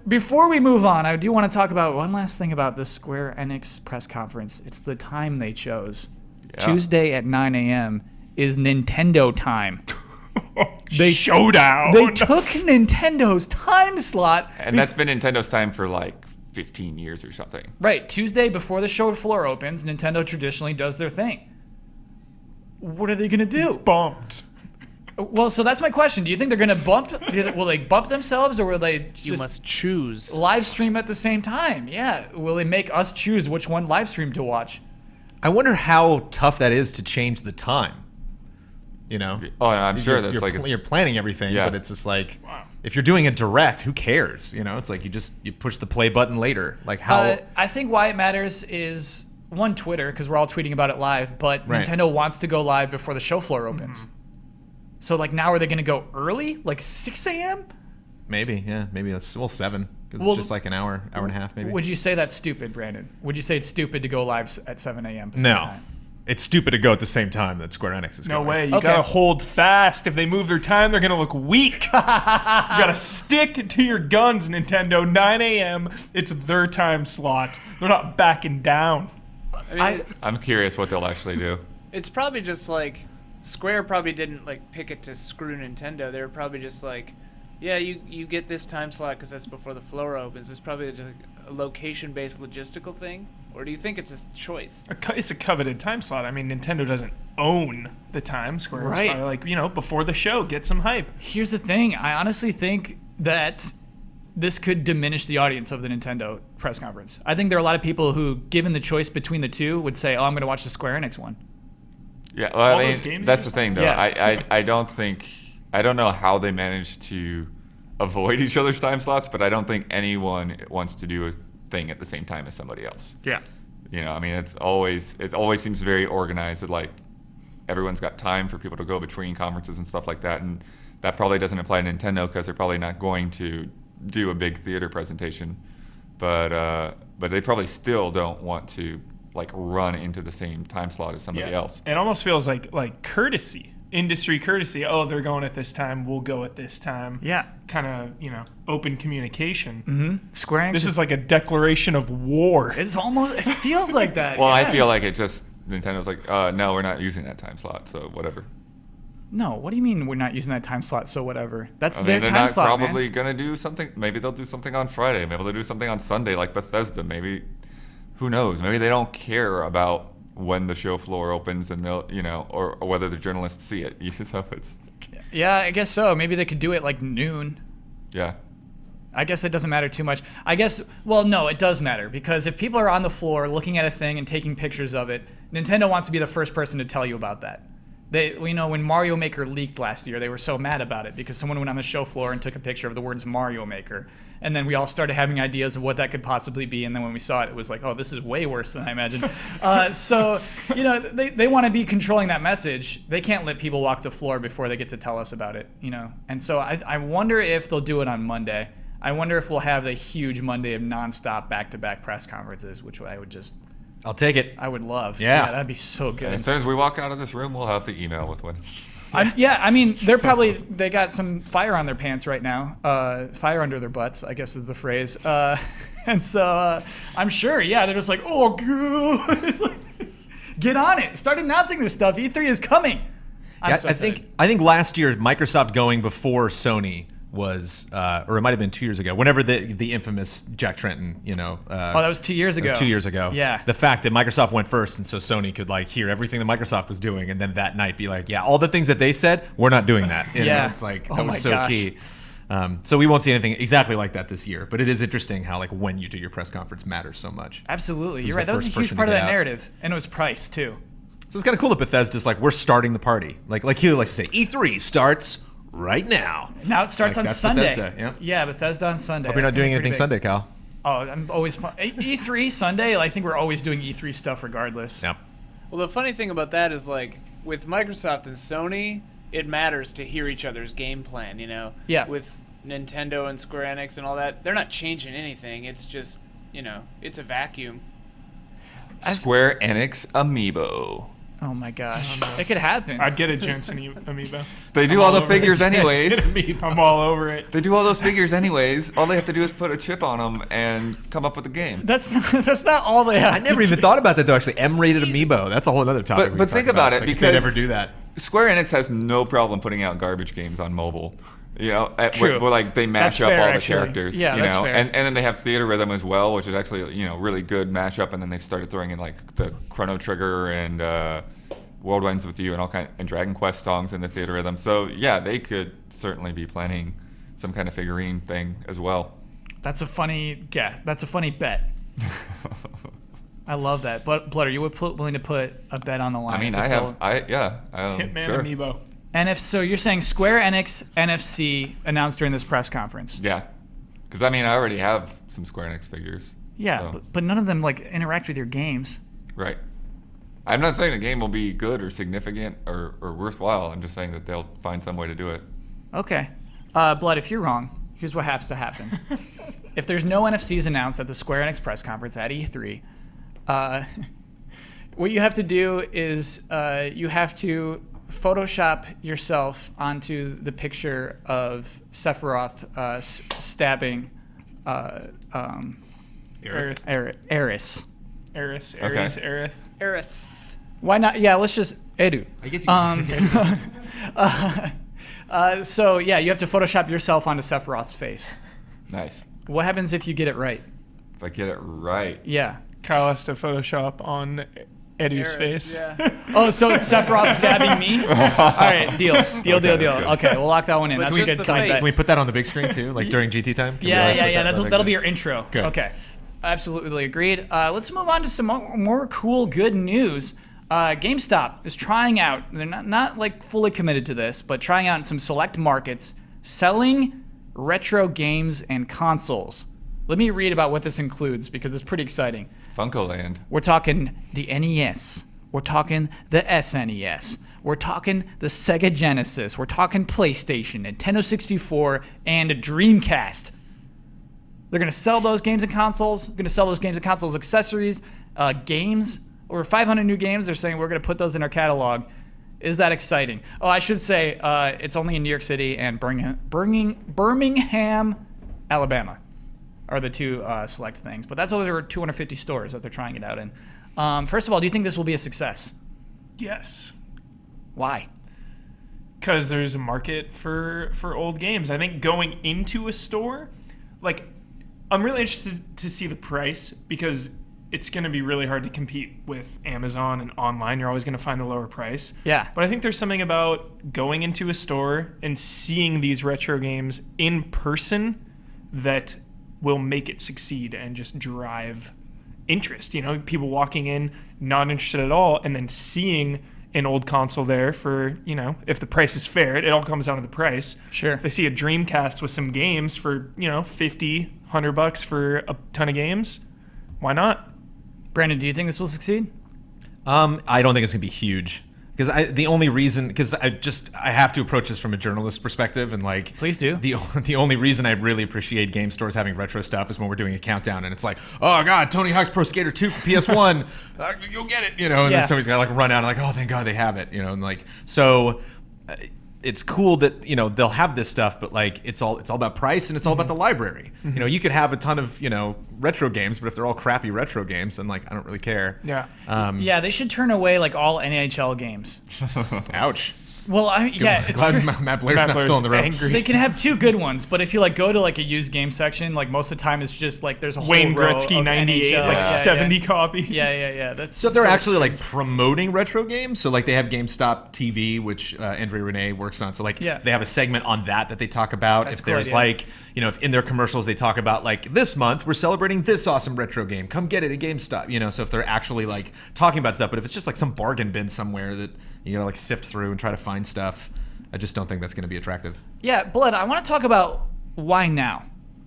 S1: Before we move on, I do want to talk about one last thing about the Square Enix press conference. It's the time they chose.
S3: Yeah.
S1: Tuesday at 9 a.m. is Nintendo time.
S4: Showdown.
S1: They took Nintendo's time slot.
S3: And that's been Nintendo's time for like 15 years or something.
S1: Right, Tuesday before the show floor opens, Nintendo traditionally does their thing. What are they going to do?
S4: bumped.
S1: Well, so that's my question. Do you think they're going to bump? Will they bump themselves, or will they just
S5: You must choose.
S1: live stream at the same time? Yeah. Will they make us choose which one live stream to watch?
S2: I wonder how tough that is to change the time. You know?
S3: Oh, and I'm sure that's
S2: you're,
S3: like
S2: you're planning everything,
S3: Yeah.
S2: but it's just like
S4: Wow.
S2: if you're doing a direct, who cares? You know, it's like you push the play button later. Like how
S1: I think why it matters is one, Twitter, because we're all tweeting about it live, but
S2: Right.
S1: Nintendo wants to go live before the show floor opens. So like now are they going to go early, like 6 a.m.?
S2: maybe that's 7 because
S1: Well,
S2: it's just like an hour and a half maybe.
S1: Would you say that's stupid, Brandon? Would you say it's stupid to go live at 7 a.m. Pacific
S2: No.
S1: time?
S2: It's stupid to go at the same time that Square Enix is
S4: No
S2: going.
S4: way. You
S1: Okay.
S4: gotta hold fast. If they move their time, they're gonna look weak. You gotta stick to your guns, Nintendo. 9 a.m. It's their time slot. They're not backing down.
S5: I mean,
S3: I'm curious what they'll actually do.
S5: it's probably just like Square probably didn't like pick it to screw Nintendo. They were probably just like, yeah, you get this time slot because that's before the floor opens. It's probably just like a location-based logistical thing, or do you think it's a choice?
S4: It's a coveted time slot. I mean, Nintendo doesn't own the time. Square is
S1: Right.
S4: probably like, before the show, get some hype.
S1: Here's the thing. I honestly think that this could diminish the audience of the Nintendo press conference. I think there are a lot of people who, given the choice between the two, would say, oh, I'm going to watch the Square Enix one.
S3: Yeah, well,
S4: All
S3: I
S4: those
S3: mean,
S4: games
S3: that's
S4: you
S3: the thing, though.
S1: Yeah.
S3: I don't know how they managed to avoid each other's time slots, but I don't think anyone wants to do a thing at the same time as somebody else.
S1: Yeah.
S3: I mean, it always seems very organized. That like everyone's got time for people to go between conferences and stuff like that, and that probably doesn't apply to Nintendo because they're probably not going to do a big theater presentation. But they probably still don't want to like run into the same time slot as somebody else.
S4: It almost feels like courtesy, industry courtesy. Oh, they're going at this time. We'll go at this time.
S1: Yeah.
S4: Kind of, open communication.
S1: Mm-hmm. Square Enix.
S4: This is like a declaration of war.
S1: It's almost. It feels like that.
S3: Well,
S1: yeah.
S3: I feel like it just Nintendo's like, no, we're not using that time slot, so whatever.
S1: No, what do you mean we're not using that time slot? So whatever. That's
S3: I
S1: their
S3: mean, they're
S1: time
S3: not
S1: slot,
S3: probably
S1: man.
S3: gonna do something. Maybe they'll do something on Friday. Maybe they'll do something on Sunday, like Bethesda. Maybe, who knows? Maybe they don't care about when the show floor opens, and they'll, or whether the journalists see it. You just hope it's,
S1: Yeah, I guess so. Maybe they could do it like noon.
S3: yeah.
S1: I guess it doesn't matter too much. I guess, well, no, it does matter because if people are on the floor looking at a thing and taking pictures of it, Nintendo wants to be the first person to tell you about that. When Mario Maker leaked last year, they were so mad about it because someone went on the show floor and took a picture of the words Mario Maker. And then we all started having ideas of what that could possibly be. And then when we saw it, it was like, oh, this is way worse than I imagined. They want to be controlling that message. They can't let people walk the floor before they get to tell us about it, And so I wonder if they'll do it on Monday. I wonder if we'll have the huge Monday of nonstop back-to-back press conferences, which
S2: I'll take it.
S1: I would love.
S2: Yeah.
S1: That'd be so
S3: And
S1: good.
S3: as soon as we walk out of this room, we'll have the email with when it's.
S1: I mean, they got some fire on their pants right now. Fire under their butts, I guess is the phrase. And so I'm sure, they're just like, oh, God. It's like, get on it. Start announcing this stuff. E3 is coming.
S2: I think last year Microsoft going before Sony was, or it might have been 2 years ago, whenever the infamous Jack Tretton,
S1: that was 2 years ago.
S2: That was 2 years ago.
S1: Yeah.
S2: The fact that Microsoft went first, and so Sony could hear everything that Microsoft was doing, and then that night be like, yeah, all the things that they said, we're not doing that.
S1: Yeah.
S2: It's like
S1: Oh
S2: that
S1: my
S2: was so
S1: gosh.
S2: key. So we won't see anything exactly like that this year, but it is interesting how when you do your press conference matters so much.
S1: Absolutely.
S2: Who's
S1: You're
S2: the
S1: right. That was a
S2: first
S1: huge
S2: person to
S1: part of
S2: get
S1: that
S2: out?
S1: narrative. And it was price, too.
S2: So it's kind of cool that Bethesda's we're starting the party. Like he likes to say, E3 starts right now.
S1: Now it starts on
S2: that's
S1: Sunday.
S2: Bethesda,
S1: Yeah, Bethesda on Sunday.
S2: Hope you're
S1: That's
S2: not
S1: gonna
S2: doing
S1: be
S2: anything
S1: pretty
S2: Sunday,
S1: big.
S2: Cal.
S1: Oh, I'm always E3 Sunday. I think we're always doing E3 stuff regardless.
S2: Yep.
S5: Well, the funny thing about that is with Microsoft and Sony, it matters to hear each other's game plan.
S1: Yeah.
S5: With Nintendo and Square Enix and all that, they're not changing anything. It's just it's a vacuum.
S3: Square Enix Amiibo.
S1: Oh my gosh, it could happen.
S4: I'd get a Jensen amiibo.
S3: They do
S4: I'm
S3: all the
S4: over it.
S3: figures anyways.
S4: I'm all over it.
S3: They do all those figures anyways. All they have to do is put a chip on them and come up with a game.
S1: That's not all they have.
S2: I never even thought about that though. Actually, M-rated amiibo. That's a whole other topic. we
S3: But
S2: can
S3: think
S2: talk
S3: about it,
S2: if they'd
S3: because-
S2: ever do that.
S3: Square Enix has no problem putting out garbage games on mobile.
S1: True.
S3: Where they match
S1: That's
S3: up
S1: fair,
S3: all the
S1: actually.
S3: characters.
S1: Yeah, that's fair.
S3: And then they have Theater Rhythm as well, which is actually really good mashup. And then they started throwing in the Chrono Trigger and World Ends with You and and Dragon Quest songs in the Theater Rhythm. So yeah, they could certainly be planning some kind of figurine thing as well.
S1: That's a funny guess. That's a funny bet. I love that. But Blood, are you willing to put a bet on the line?
S3: I mean,
S1: If they'll-
S4: Hitman
S3: sure.
S4: amiibo.
S1: So you're saying Square Enix NFC announced during this press conference?
S3: Yeah, because I already have some Square Enix figures.
S1: Yeah,
S3: so.
S1: but none of them interact with your games.
S3: Right. I'm not saying the game will be good or significant or worthwhile. I'm just saying that they'll find some way to do it.
S1: Okay. Blood, if you're wrong, here's what has to happen. If there's no NFCs announced at the Square Enix press conference at E3, what you have to do is you have to Photoshop yourself onto the picture of Sephiroth stabbing Eris.
S4: Aerith.
S3: Okay.
S5: Eris.
S1: Why not? Yeah, let's just Edu.
S2: I guess
S1: So yeah, you have to Photoshop yourself onto Sephiroth's face.
S3: Nice.
S1: What happens if you get it right?
S3: If I get it right.
S1: Yeah.
S4: Kyle has to Photoshop on Edu's face.
S5: Yeah.
S1: Oh, so it's Sephiroth stabbing me? All right, deal.
S3: Okay, that's good.
S1: Okay, we'll lock that one in.
S5: But
S1: That's a
S5: just
S1: good
S5: the
S1: side
S5: face.
S1: bet.
S2: Can we put that on the big screen too, during GT time? Can we,
S1: Yeah.
S2: put that
S1: That'll be your intro.
S2: Good.
S1: Okay. Absolutely agreed. Let's move on to some more cool, good news. GameStop is trying out. They're not fully committed to this, but trying out in some select markets, selling retro games and consoles. Let me read about what this includes because it's pretty exciting.
S3: Funkoland.
S1: We're talking the NES. We're talking the SNES. We're talking the Sega Genesis. We're talking PlayStation, Nintendo 64, and Dreamcast. They're going to sell those games and consoles. Going to sell those games and consoles accessories, games. Over 500 new games. They're saying we're going to put those in our catalog. Is that exciting? Oh, I should say it's only in New York City and Birmingham, Alabama are the two select things. But that's over 250 stores that they're trying it out in. First of all, do you think this will be a success?
S4: Yes.
S1: Why?
S4: because there's a market for old games. I think going into a store, like, I'm really interested to see the price because it's going to be really hard to compete with Amazon and online. You're always going to find the lower price.
S1: Yeah.
S4: But I think there's something about going into a store and seeing these retro games in person that will make it succeed and just drive interest. You know, people walking in not interested at all, and then seeing an old console there for, you know, if the price is fair, it all comes down to the price.
S1: Sure.
S4: If they see a Dreamcast with some games for, you know, $50-$100 for a ton of games, why not?
S1: Brandon, do you think this will succeed?
S2: I don't think it's gonna be huge because I have to approach this from a journalist perspective, and like,
S1: Please do.
S2: The only reason I really appreciate game stores having retro stuff is when we're doing a countdown and it's like, oh god, Tony Hawk's Pro Skater 2 for PS1, you'll get it, you know, and
S1: Yeah.
S2: then somebody's gotta like run out and like, oh thank god they have it, you know, and like so. It's cool that, you know, they'll have this stuff, but like it's all about price and it's all about the library. You know, you could have a ton of, you know, retro games, but if they're all crappy retro games, then like I don't really care.
S4: Yeah.
S1: Yeah, they should turn away like all NHL games.
S2: Ouch.
S1: Well, yeah, it's
S2: Glad
S1: true.
S2: Matt Blair's not still in the room.
S4: angry.
S1: They can have two good ones, but if you like go to like a used game section, like most of the time it's just like there's a whole
S4: Wayne
S1: row
S4: Gretzky
S1: of
S4: 98,
S1: NHL.
S4: like
S3: Yeah.
S4: 70 copies.
S1: Yeah. That's
S2: So they're actually like promoting retro games. So like they have GameStop TV, which Andre Renee works on. So like
S1: Yeah.
S2: they have a segment on that they talk about.
S1: That's
S2: If
S1: a cool
S2: there's
S1: idea.
S2: like, you know, if in their commercials they talk about like this month we're celebrating this awesome retro game. Come get it at GameStop. You know, so if they're actually like talking about stuff, but if it's just like some bargain bin somewhere that you gotta like sift through and try to find stuff, I just don't think that's going to be attractive.
S1: Yeah, Blood, I want to talk about why now.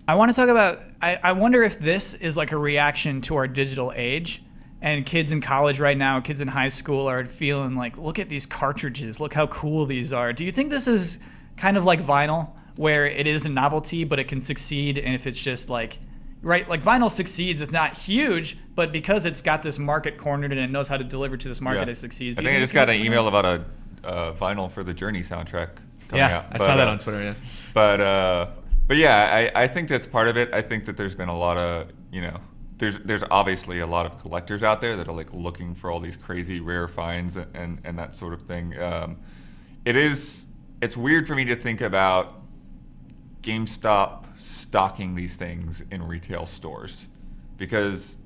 S1: I want to talk about, I wonder if this is like a reaction to our digital age, and kids in college right now, kids in high school are feeling like, look at these cartridges, look how cool these are. Do you think this is kind of like vinyl, where it is a novelty, but it can succeed, and if it's just like, right, like vinyl succeeds, it's not huge, but because it's got this market cornered and it knows how to deliver to this market, it succeeds.
S3: I
S1: Do you
S3: think I
S1: it's
S3: just got an
S1: something
S3: email
S1: like-
S3: about a vinyl for the Journey soundtrack coming out.
S2: I saw that on Twitter. Yeah.
S3: But yeah, I think that's part of it. I think that there's been a lot of, you know, there's obviously a lot of collectors out there that are like looking for all these crazy rare finds and that sort of thing. It's weird for me to think about GameStop stocking these things in retail stores because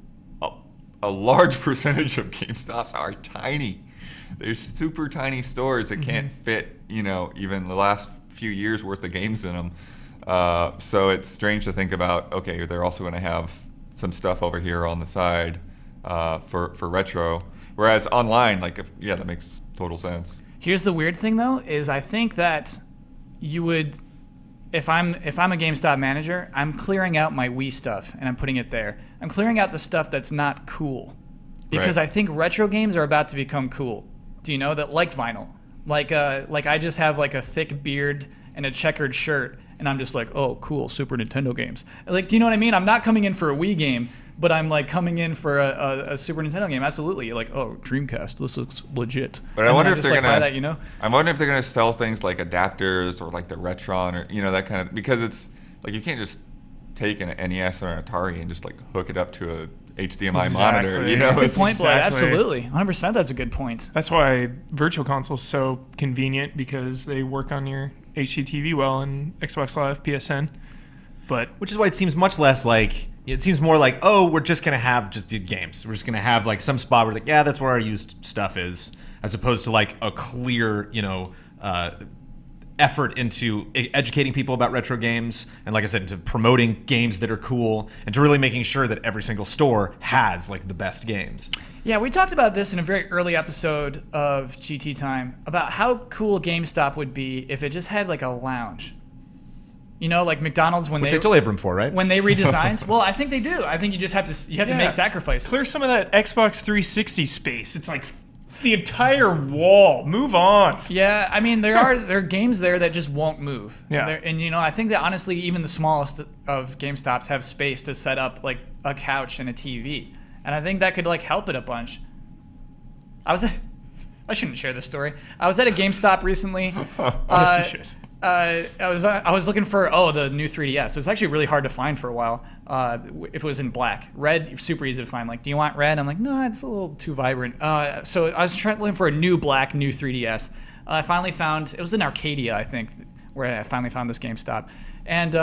S3: a large percentage of GameStops are tiny. They're super tiny stores that can't fit, you know, even the last few years worth of games in them. So it's strange to think about, okay, they're also going to have some stuff over here on the side for retro. Whereas online, like, that makes total sense.
S1: Here's the weird thing though, is I think that you would, if I'm a GameStop manager, I'm clearing out my Wii stuff and I'm putting it there. I'm clearing out the stuff that's not cool. Because
S3: Right.
S1: I think retro games are about to become cool. Do you know that? Like vinyl. Like I just have like a thick beard and a checkered shirt and I'm just like, oh, cool, Super Nintendo games. Like, do you know what I mean? I'm not coming in for a Wii game, but I'm like coming in for a Super Nintendo game. Absolutely. You're like, oh, Dreamcast, this looks legit.
S3: But I
S1: And
S3: wonder
S1: then
S3: if
S1: just,
S3: they're
S1: like,
S3: gonna.
S1: buy that, you know?
S3: I'm wondering if they're gonna sell things like adapters or like the Retron or that kind of, because it's like you can't just take an NES or an Atari and just like hook it up to a HDMI monitor.
S4: Exactly.
S3: You know,
S1: Good
S3: it's,
S1: point, Blake.
S4: Exactly.
S1: Absolutely. 100% that's a good point.
S4: That's why Virtual Console's so convenient because they work on your HDTV well and Xbox Live, PSN. But
S2: Which is why it seems much less like, it seems more like, oh, we're just going to have just games. We're just going to have like some spot where like, yeah, that's where our used stuff is, as opposed to like a clear, you know, effort into educating people about retro games, and like I said, into promoting games that are cool, and to really making sure that every single store has like the best games.
S1: Yeah, we talked about this in a very early episode of GT Time about how cool GameStop would be if it just had like a lounge. You know, like McDonald's when
S2: Which
S1: they
S2: they totally have room for, right?
S1: when they redesigned. Well, I think they do. I think you just have to make sacrifices.
S4: clear some of that Xbox 360 space. It's like the entire wall. Move on.
S1: Yeah, I mean there are games there that just won't move.
S4: Yeah.
S1: And you know, I think that honestly even the smallest of GameStops have space to set up like a couch and a TV. And I think that could like help it a bunch. I shouldn't share this story. I was at a GameStop recently.
S4: Yes, you should.
S1: I was looking for the new 3DS. It was actually really hard to find for a while. If it was in black, red, super easy to find. Like, do you want red? I'm like, no, it's a little too vibrant. So I was looking for a new 3DS. I finally found, it was in Arcadia, I think, where I finally found this GameStop. And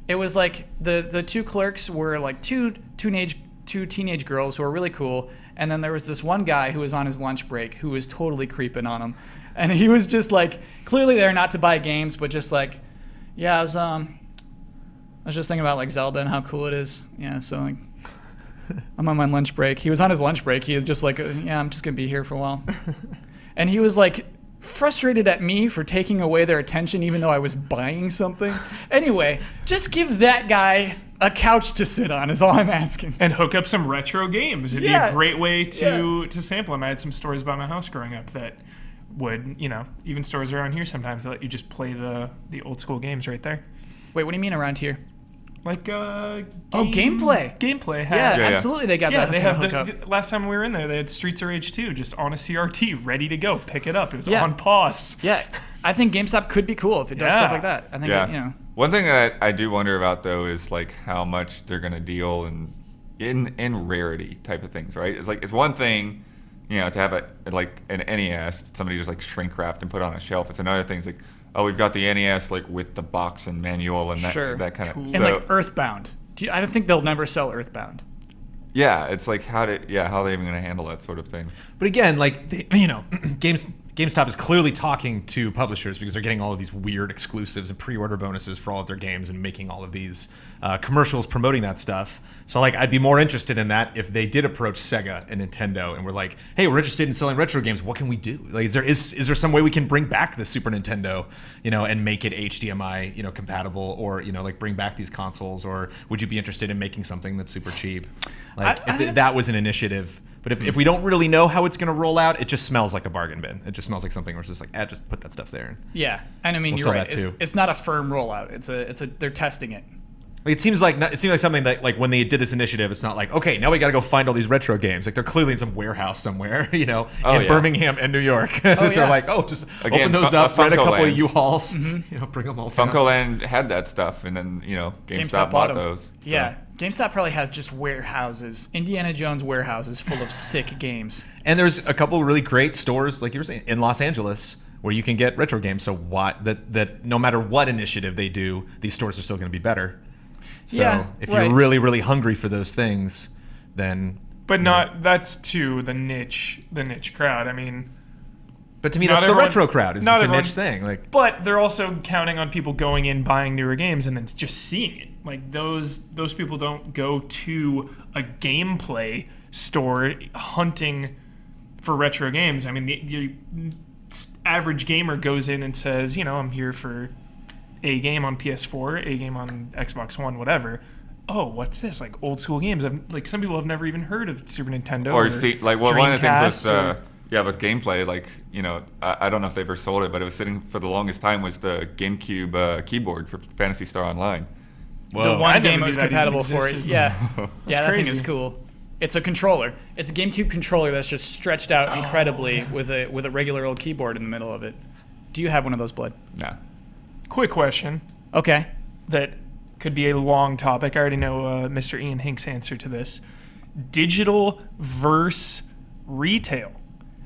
S1: it was like the two clerks were like two teenage girls who were really cool. And then there was this one guy who was on his lunch break who was totally creeping on him. And he was just like, clearly there not to buy games, but just like, yeah, I was just thinking about like Zelda and how cool it is. Yeah, so like, I'm on my lunch break. He was on his lunch break. He was just like, yeah, I'm just gonna be here for a while. And he was like frustrated at me for taking away their attention even though I was buying something. Anyway, just give that guy a couch to sit on is all I'm asking.
S4: And hook up some retro games. It'd be a great way to sample them. I had some stores by my house growing up that would, even stores around here sometimes, they let you just play the old school games right there.
S1: Wait, what do you mean around here?
S4: Like
S1: gameplay.
S4: Gameplay.
S1: Yeah, absolutely. They got that.
S4: They have
S1: hookup.
S4: last time we were in there, they had Streets of Rage 2 just on a CRT, ready to go. Pick it up. It was on pause.
S1: Yeah, I think GameStop could be cool if it does stuff like that. I think
S3: One thing that I do wonder about though is like how much they're gonna deal in rarity type of things, right? It's like it's one thing, to have an NES, somebody just like shrink wrapped and put on a shelf. It's another thing. It's like, oh, we've got the NES like with the box and manual and that kind of.
S1: And like Earthbound. I don't think they'll never sell Earthbound.
S3: Yeah, it's like how are they even going to handle that sort of thing?
S2: But again, like GameStop is clearly talking to publishers because they're getting all of these weird exclusives and pre-order bonuses for all of their games and making all of these commercials promoting that stuff. So like, I'd be more interested in that if they did approach Sega and Nintendo and were like, "Hey, we're interested in selling retro games. What can we do? Like, is there some way we can bring back the Super Nintendo, and make it HDMI, compatible, or like bring back these consoles? Or would you be interested in making something that's super cheap? Like, if that was an initiative." But if we don't really know how it's going to roll out, it just smells like a bargain bin. It just smells like something where it's just like, just put that stuff there.
S1: Yeah, and I mean, you're right. It's not a firm rollout. They're testing it.
S2: Like, it seems like something that like when they did this initiative, it's not like, okay, now we got to go find all these retro games. Like they're clearly in some warehouse somewhere, in Birmingham and New York. They're like, just open those up, rent a couple of U-Hauls, bring them all.
S3: Funkoland had that stuff, and then GameStop bought those. So.
S1: Yeah. GameStop probably has just warehouses, Indiana Jones warehouses full of sick games. And
S2: there's a couple really great stores, like you were saying, in Los Angeles where you can get retro games. So that no matter what initiative they do, these stores are still going to be better. So if you're really, really hungry for those things, then...
S4: But that's to the niche crowd. I mean...
S2: But to me, that's the retro crowd. It's a niche thing. Like,
S4: but they're also counting on people going in, buying newer games, and then just seeing it. Like those people don't go to a gameplay store hunting for retro games. I mean, the average gamer goes in and says, I'm here for a game on PS4, a game on Xbox One, whatever. Oh, what's this? Like old school games. Some people have never even heard of Super Nintendo or
S3: one of the things was. With gameplay, I don't know if they ever sold it, but it was sitting for the longest time was the GameCube keyboard for Phantasy Star Online.
S1: Whoa. The one game that was compatible for it. Yeah. That thing is cool. It's a controller. It's a GameCube controller that's just stretched out incredibly with a regular old keyboard in the middle of it. Do you have one of those, Blood?
S3: No.
S4: Quick question.
S1: Okay.
S4: That could be a long topic. I already know Mr. Ian Hink's answer to this. Digital versus retail.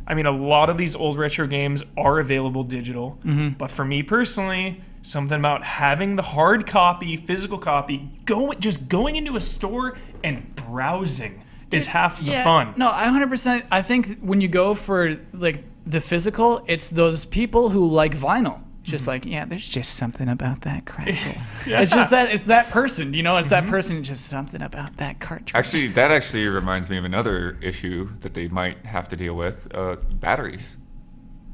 S4: I mean, a lot of these old retro games are available digital, but for me personally, something about having the hard copy, physical copy, going into a store and browsing is half the fun.
S1: No, 100%. I think when you go for like the physical, it's those people who like vinyl. Just like, there's just something about that crackle. It's just it's that person, it's that person, just something about that cartridge.
S3: That actually reminds me of another issue that they might have to deal with, batteries.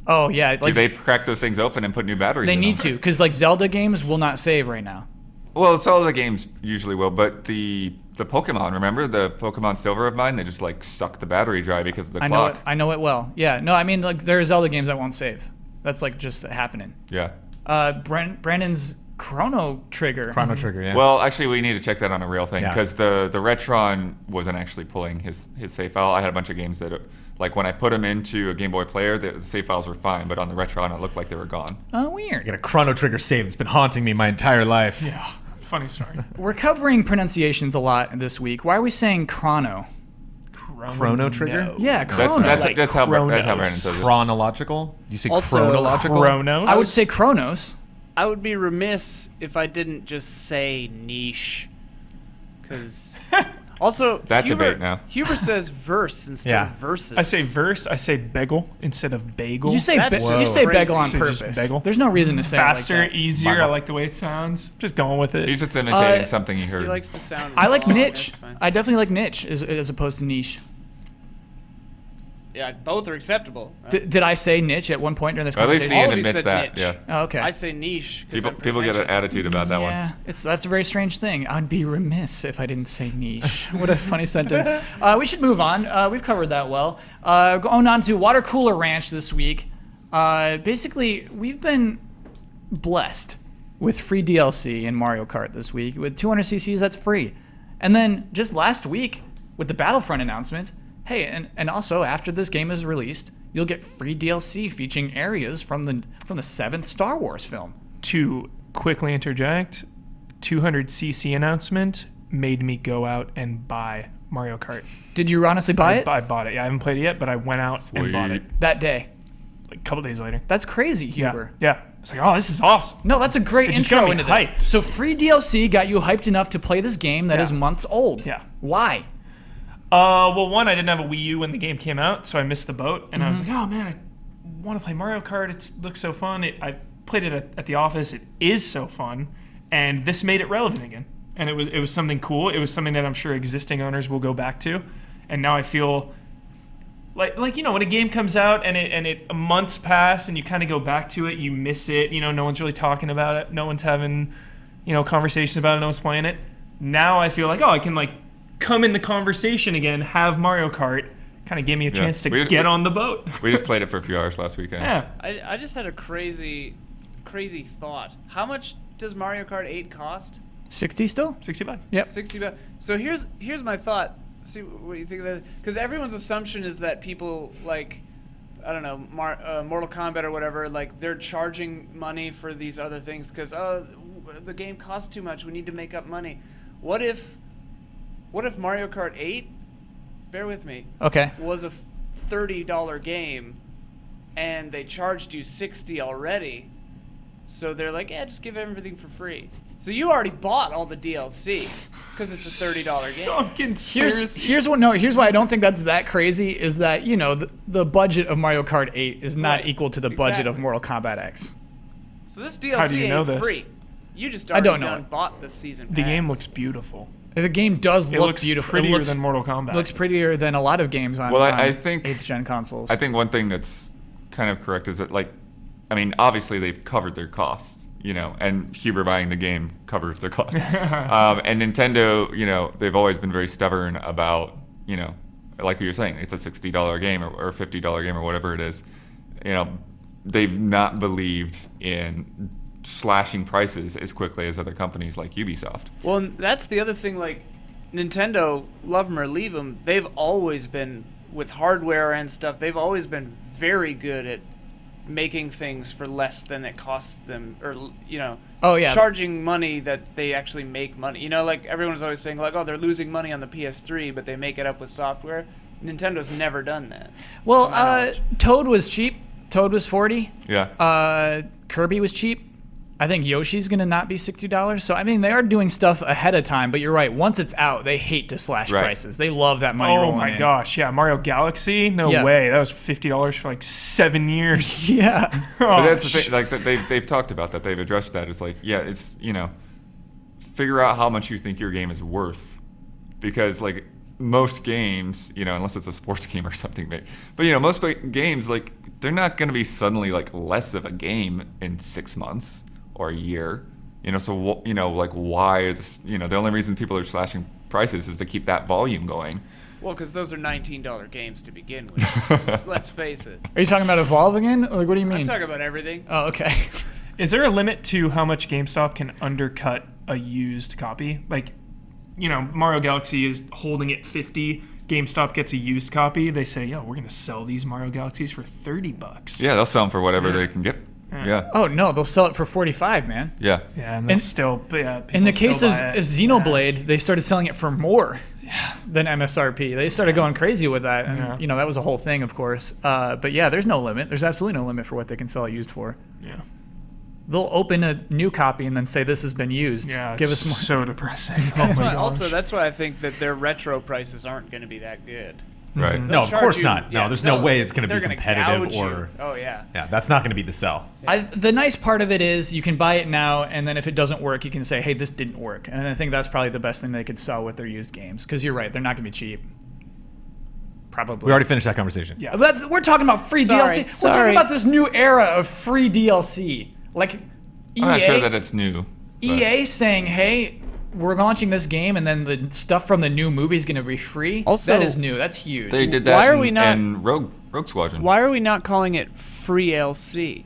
S1: Oh, yeah.
S3: Do they crack those things open and put new batteries in
S1: them? They need to, because like Zelda games will not save right now.
S3: Well, Zelda games usually will, but the Pokemon, remember the Pokemon Silver of mine? They just like suck the battery dry because of the clock.
S1: I know it well. Yeah, no, I mean like there are Zelda games that won't save. That's like just happening.
S3: Yeah.
S1: Brandon's Chrono Trigger.
S2: Yeah.
S3: Well, actually, we need to check that on a real thing because the Retron wasn't actually pulling his save file. I had a bunch of games that, like when I put them into a Game Boy Player, the save files were fine, but on the Retron, it looked like they were gone.
S1: Oh, weird.
S2: I got a Chrono Trigger save that's been haunting me my entire life.
S4: Yeah. Funny story.
S1: We're covering pronunciations a lot this week. Why are we saying Chrono?
S2: Chrono Trigger?
S1: Yeah,
S3: That's,
S1: Chrono.
S3: that's how
S4: Chronos.
S3: Brandon says it.
S2: Chronological? You say
S5: Also,
S2: chronological?
S4: Chronos.
S1: I would say Chronos.
S5: I would be remiss if I didn't just say niche. Because also,
S3: That debate now.
S5: Huber says verse instead
S2: Yeah.
S5: of verses.
S4: I say verse. I say bagel instead of bagel.
S1: You say
S5: That's
S1: you
S5: just
S1: say
S5: crazy.
S1: bagel on
S4: So just
S1: purpose.
S4: bagel?
S1: There's no reason to say
S4: faster,
S1: it like that.
S4: easier. I like the way it sounds. Just going with it.
S3: He's just imitating
S1: Uh,
S3: something he heard.
S5: He likes to sound.
S1: I like
S5: wrong,
S1: niche.
S5: that's fine.
S1: I definitely like niche as opposed to niche.
S5: Yeah, both are acceptable.
S1: Did I say niche at one point during this
S3: At least
S1: conversation?
S5: All
S3: Ian
S5: of you
S3: admits
S5: said
S3: that.
S5: niche.
S3: Yeah.
S1: Oh, okay.
S5: I say niche. 'cause
S3: People
S5: I'm
S3: get an
S5: pretentious.
S3: attitude about that one.
S1: Yeah, that's a very strange thing. I'd be remiss if I didn't say niche. What a funny sentence. We should move on. We've covered that well. Going on to Water Cooler Ranch this week. Basically, we've been blessed with free DLC in Mario Kart this week. With 200 cc's, that's free. And then just last week, with the Battlefront announcement, hey, and also after this game is released, you'll get free DLC featuring areas from the 7th Star Wars film.
S4: To quickly interject, 200cc announcement made me go out and buy Mario Kart.
S1: Did you honestly buy it
S4: I bought it. Yeah, I haven't played it yet, but I went out and bought it
S3: Sweet.
S1: that day?
S4: like a couple days later.
S1: That's crazy,
S4: Yeah,
S1: Huber.
S4: yeah. It's like, oh, this is awesome.
S1: No, that's a great
S4: It just
S1: intro
S4: got me
S1: into this.
S4: hyped.
S1: So free DLC got you hyped enough to play this game that is
S4: Yeah.
S1: months old.
S4: Yeah.
S1: Why?
S4: Well, one, I didn't have a Wii U when the game came out, so I missed the boat, and I was like, oh man, I want to play Mario Kart. It looks so fun. I played it at the office. It is so fun, and this made it relevant again. And it was something cool. It was something that I'm sure existing owners will go back to, and now I feel like when a game comes out and it months pass and you kind of go back to it, you miss it. No one's really talking about it. No one's having conversations about it. No one's playing it. Now I feel like, oh, I can come in the conversation again, have Mario Kart, kind of give me a chance to get on the boat.
S3: We just played it for a few hours last weekend.
S4: Yeah.
S5: I just had a crazy thought. How much does Mario Kart 8 cost?
S1: 60 still?
S4: $60.
S1: Yep.
S5: $60. So here's my thought. See what you think of that? Because everyone's assumption is that people I don't know, Mortal Kombat or whatever, they're charging money for these other things because the game costs too much. We need to make up money. What if Mario Kart 8, bear with me,
S1: Okay.
S5: was a $30 game and they charged you $60 already? So they're like, yeah, just give everything for free. So you already bought all the DLC because it's a $30 game.
S4: Some conspiracy.
S1: Here's why I don't think that's that crazy is that the budget of Mario Kart 8 is not
S5: Right.
S1: equal to the budget of
S5: Exactly.
S1: Mortal Kombat X.
S5: So this DLC
S4: How do you know
S5: ain't
S4: this?
S5: free. You just
S1: I
S5: already
S1: don't know it.
S5: bought the season pass.
S4: The game looks beautiful.
S1: The game does
S4: It
S1: look
S4: looks
S1: beautiful.
S4: prettier
S1: it looks,
S4: than Mortal Kombat.
S1: looks prettier than a lot of games on,
S3: Well,
S1: on
S3: I think
S1: 8th gen consoles.
S3: I think one thing that's kind of correct is that obviously they've covered their costs, and Huber buying the game covers their costs. And Nintendo, they've always been very stubborn about, like you were saying, it's a $60 game or $50 game or whatever it is. They've not believed in slashing prices as quickly as other companies like Ubisoft.
S5: Well, and that's the other thing. Nintendo, love them or leave them, they've always been with hardware and stuff. They've always been very good at making things for less than it costs them, or
S1: Oh, yeah.
S5: charging money that they actually make money. Everyone's always saying they're losing money on the PS3, but they make it up with software. Nintendo's never done that.
S1: well,
S5: to my knowledge.
S1: Toad was cheap. Toad was $40.
S3: Yeah.
S1: Kirby was cheap. I think Yoshi's gonna not be $60. So they are doing stuff ahead of time. But you're right. Once it's out, they hate to slash
S3: Right.
S1: prices. They love that money
S4: Oh
S1: rolling
S4: my
S1: in.
S4: gosh, yeah, Mario Galaxy? No
S1: Yeah.
S4: way. That was $50 for 7 years.
S1: Yeah.
S3: But that's the thing. They've talked about that. They've addressed that. It's it's figure out how much you think your game is worth, because most games, unless it's a sports game or something, but most games they're not going to be suddenly less of a game in 6 months or a year. So why is the only reason people are slashing prices is to keep that volume going.
S5: Well, because those are $19 games to begin with. Let's face it.
S1: Are you talking about Evolve again? What do you mean?
S5: I'm talking about everything.
S1: Oh, okay.
S4: Is there a limit to how much GameStop can undercut a used copy? Mario Galaxy is holding it 50. GameStop gets a used copy. They say, "Yo, we're gonna sell these Mario Galaxies for $30."
S3: Yeah, they'll sell them for whatever they can get. Yeah.
S1: Oh no, they'll sell it for 45, man.
S3: Yeah.
S4: Yeah, and
S1: And-
S4: still, but yeah.
S1: In the
S4: people
S1: case
S4: still
S1: of
S4: buy it.
S1: Xenoblade, they started selling it for more than MSRP. They started going crazy with that, and
S4: Yeah.
S1: you know that was a whole thing, of course. But yeah, there's no limit. There's absolutely no limit for what they can sell it used for.
S4: Yeah.
S1: They'll open a new copy and then say this has been used.
S4: Yeah,
S1: Give
S4: it's
S1: us more.
S4: so depressing.
S5: That's
S4: Oh my
S5: why, also,
S4: gosh.
S5: that's why I think that their retro prices aren't going to be that good.
S3: Right.
S2: No,
S5: They'll
S2: of
S5: charge
S2: course
S5: you-
S2: not. No, there's no way it's going to
S5: they're
S2: be
S5: gonna
S2: competitive
S5: gouge you.
S2: or.
S5: Oh yeah.
S2: Yeah, that's not going to be the sell.
S1: The nice part of it is you can buy it now, and then if it doesn't work, you can say, hey, this didn't work. And I think that's probably the best thing they could sell with their used games. Because you're right, they're not going to be cheap. Probably.
S2: We already finished that conversation.
S4: Yeah.
S1: We're talking about free
S5: Sorry,
S1: DLC. We're
S5: sorry.
S1: talking about this new era of free DLC. Like,
S3: I'm not
S1: EA,
S3: sure that it's new. but-
S1: EA saying, hey, we're launching this game, and then the stuff from the new movie is going to be free.
S5: Also-
S1: that is new. That's huge.
S3: They did that
S5: Why are
S3: in,
S5: we not-
S3: in Rogue Squadron.
S5: Why are we not calling it free LC?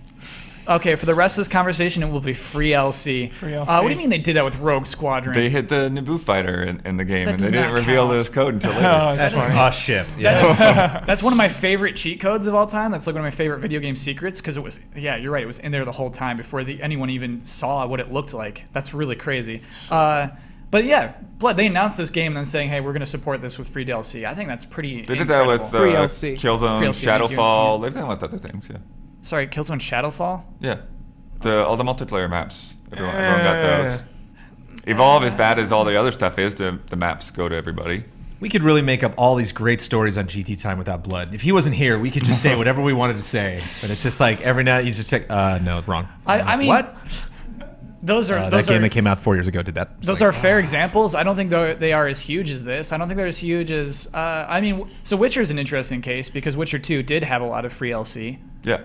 S1: Okay, for the rest of this conversation, it will be free LC.
S4: Free LC.
S1: What do you mean they did that with Rogue Squadron?
S3: They hit the Naboo fighter in the game,
S1: That
S3: and they
S1: does
S3: didn't
S1: not
S3: reveal
S1: count.
S3: this code until
S4: Oh,
S3: later.
S4: that's funny.
S2: A ship. Yeah.
S1: That's one of my favorite cheat codes of all time. That's like one of my favorite video game secrets because it was, yeah, you're right. It was in there the whole time before anyone even saw what it looked like. That's really crazy. But yeah, Blood, they announced this game and then saying, hey, we're going to support this with free DLC. I think that's pretty
S3: They did that with
S5: Free LC.
S3: Killzone,
S1: Free LC, thank you.
S3: Shadowfall. They've done with other things, yeah.
S1: Sorry, Killzone Shadowfall?
S3: Yeah. All the multiplayer maps. Everyone got those. Evolve, as bad as all the other stuff is, the maps go to everybody.
S2: We could really make up all these great stories on GT Time without Blood. If he wasn't here, we could just say whatever we wanted to say. But it's just like every night he's just like, no, wrong.
S1: I mean,
S2: what?
S1: Those are
S2: That
S1: those
S2: game
S1: are
S2: that came out 4 years ago did that. It's
S1: those
S2: like,
S1: are fair examples. I don't think they are as huge as this. I don't think they're as huge as. I mean, so Witcher's an interesting case because Witcher 2 did have a lot of free LC,
S3: Yeah.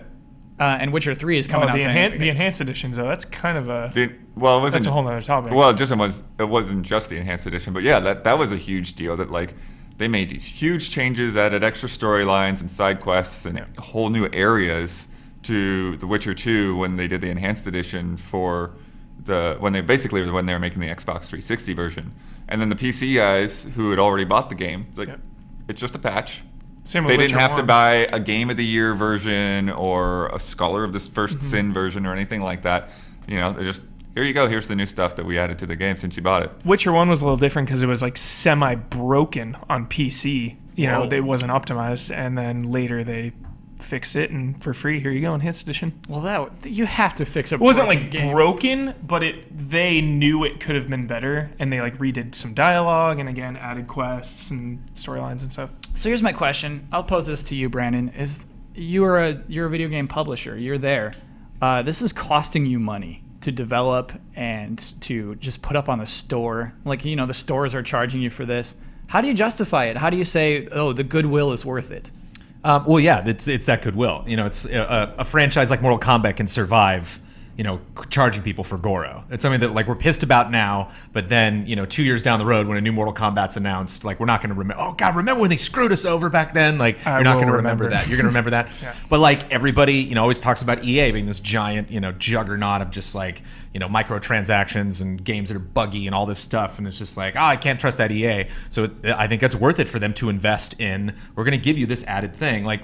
S1: and Witcher 3 is coming out saying
S4: the enhanced editions, though, that's kind of a
S3: Well, it wasn't.
S4: that's a whole nother topic.
S3: Well, it wasn't just the enhanced edition, but yeah, that was a huge deal. That like they made these huge changes, added extra storylines and side quests and whole new areas to The Witcher 2 when they did the enhanced edition for when they were making the Xbox 360 version, and then the PC guys who had already bought the game, like it's just a patch.
S4: Same with
S3: They didn't
S4: Witcher
S3: have to
S4: 1.
S3: buy a Game of the Year version or a Scholar of this First Sin version or anything like that. You know, they just here you go. Here's the new stuff that we added to the game since you bought it.
S4: Witcher 1 was a little different because it was like semi-broken on PC. You know,
S1: Whoa.
S4: it wasn't optimized, and then later they fixed it, and for free, here you go, enhanced edition.
S1: well, you have to fix a.
S4: It wasn't
S1: broken
S4: like
S1: game.
S4: broken, but they knew it could have been better, and they like redid some dialogue, and again added quests and storylines and stuff.
S1: So here's my question. I'll pose this to you, Brandon. Is you're a video game publisher. You're there. This is costing you money to develop and to just put up on the store. Like, you know, the stores are charging you for this. How do you justify it? How do you say, oh, the goodwill is worth it?
S2: well, yeah, it's that goodwill. You know, it's a franchise like Mortal Kombat can survive. You know, charging people for Goro. It's something that like we're pissed about now, but then 2 years down the road when a new Mortal Kombat's announced, like we're not going to remember. Oh God, remember when they screwed us over back then? Like
S4: I
S2: you're not
S4: will
S2: going to remember
S4: remember.
S2: that. You're going to remember that.
S4: Yeah.
S2: But like everybody, always talks about EA being this giant, juggernaut of just like microtransactions and games that are buggy and all this stuff, and it's just like, I can't trust that EA. So I think it's worth it for them to invest in. We're going to give you this added thing, like.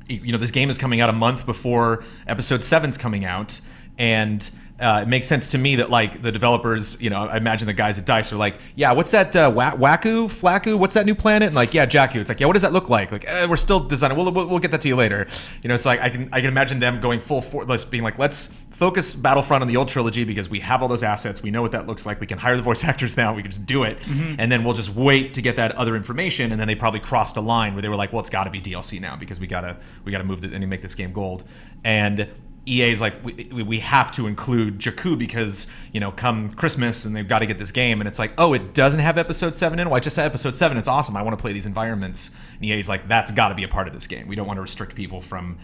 S2: This game is coming out a month before Episode 7's coming out, and it makes sense to me that like the developers, I imagine the guys at DICE are like, yeah, what's that Flaku? What's that new planet? And like, yeah, Jakku. It's like, yeah, what does that look like? Like, we're still designing. We'll get that to you later. It's like I can imagine them going full force, being like, let's focus Battlefront on the old trilogy because we have all those assets. We know what that looks like. We can hire the voice actors now. We can just do it, and then we'll just wait to get that other information. And then they probably crossed a line where they were like, well, it's got to be DLC now because we gotta move it and make this game gold. And EA's like, we have to include Jakku because, come Christmas and they've got to get this game. And it's like, oh, it doesn't have Episode 7 in? Well, I just said Episode 7. It's awesome. I want to play these environments. And EA's like, that's got to be a part of this game. We don't want to restrict people from,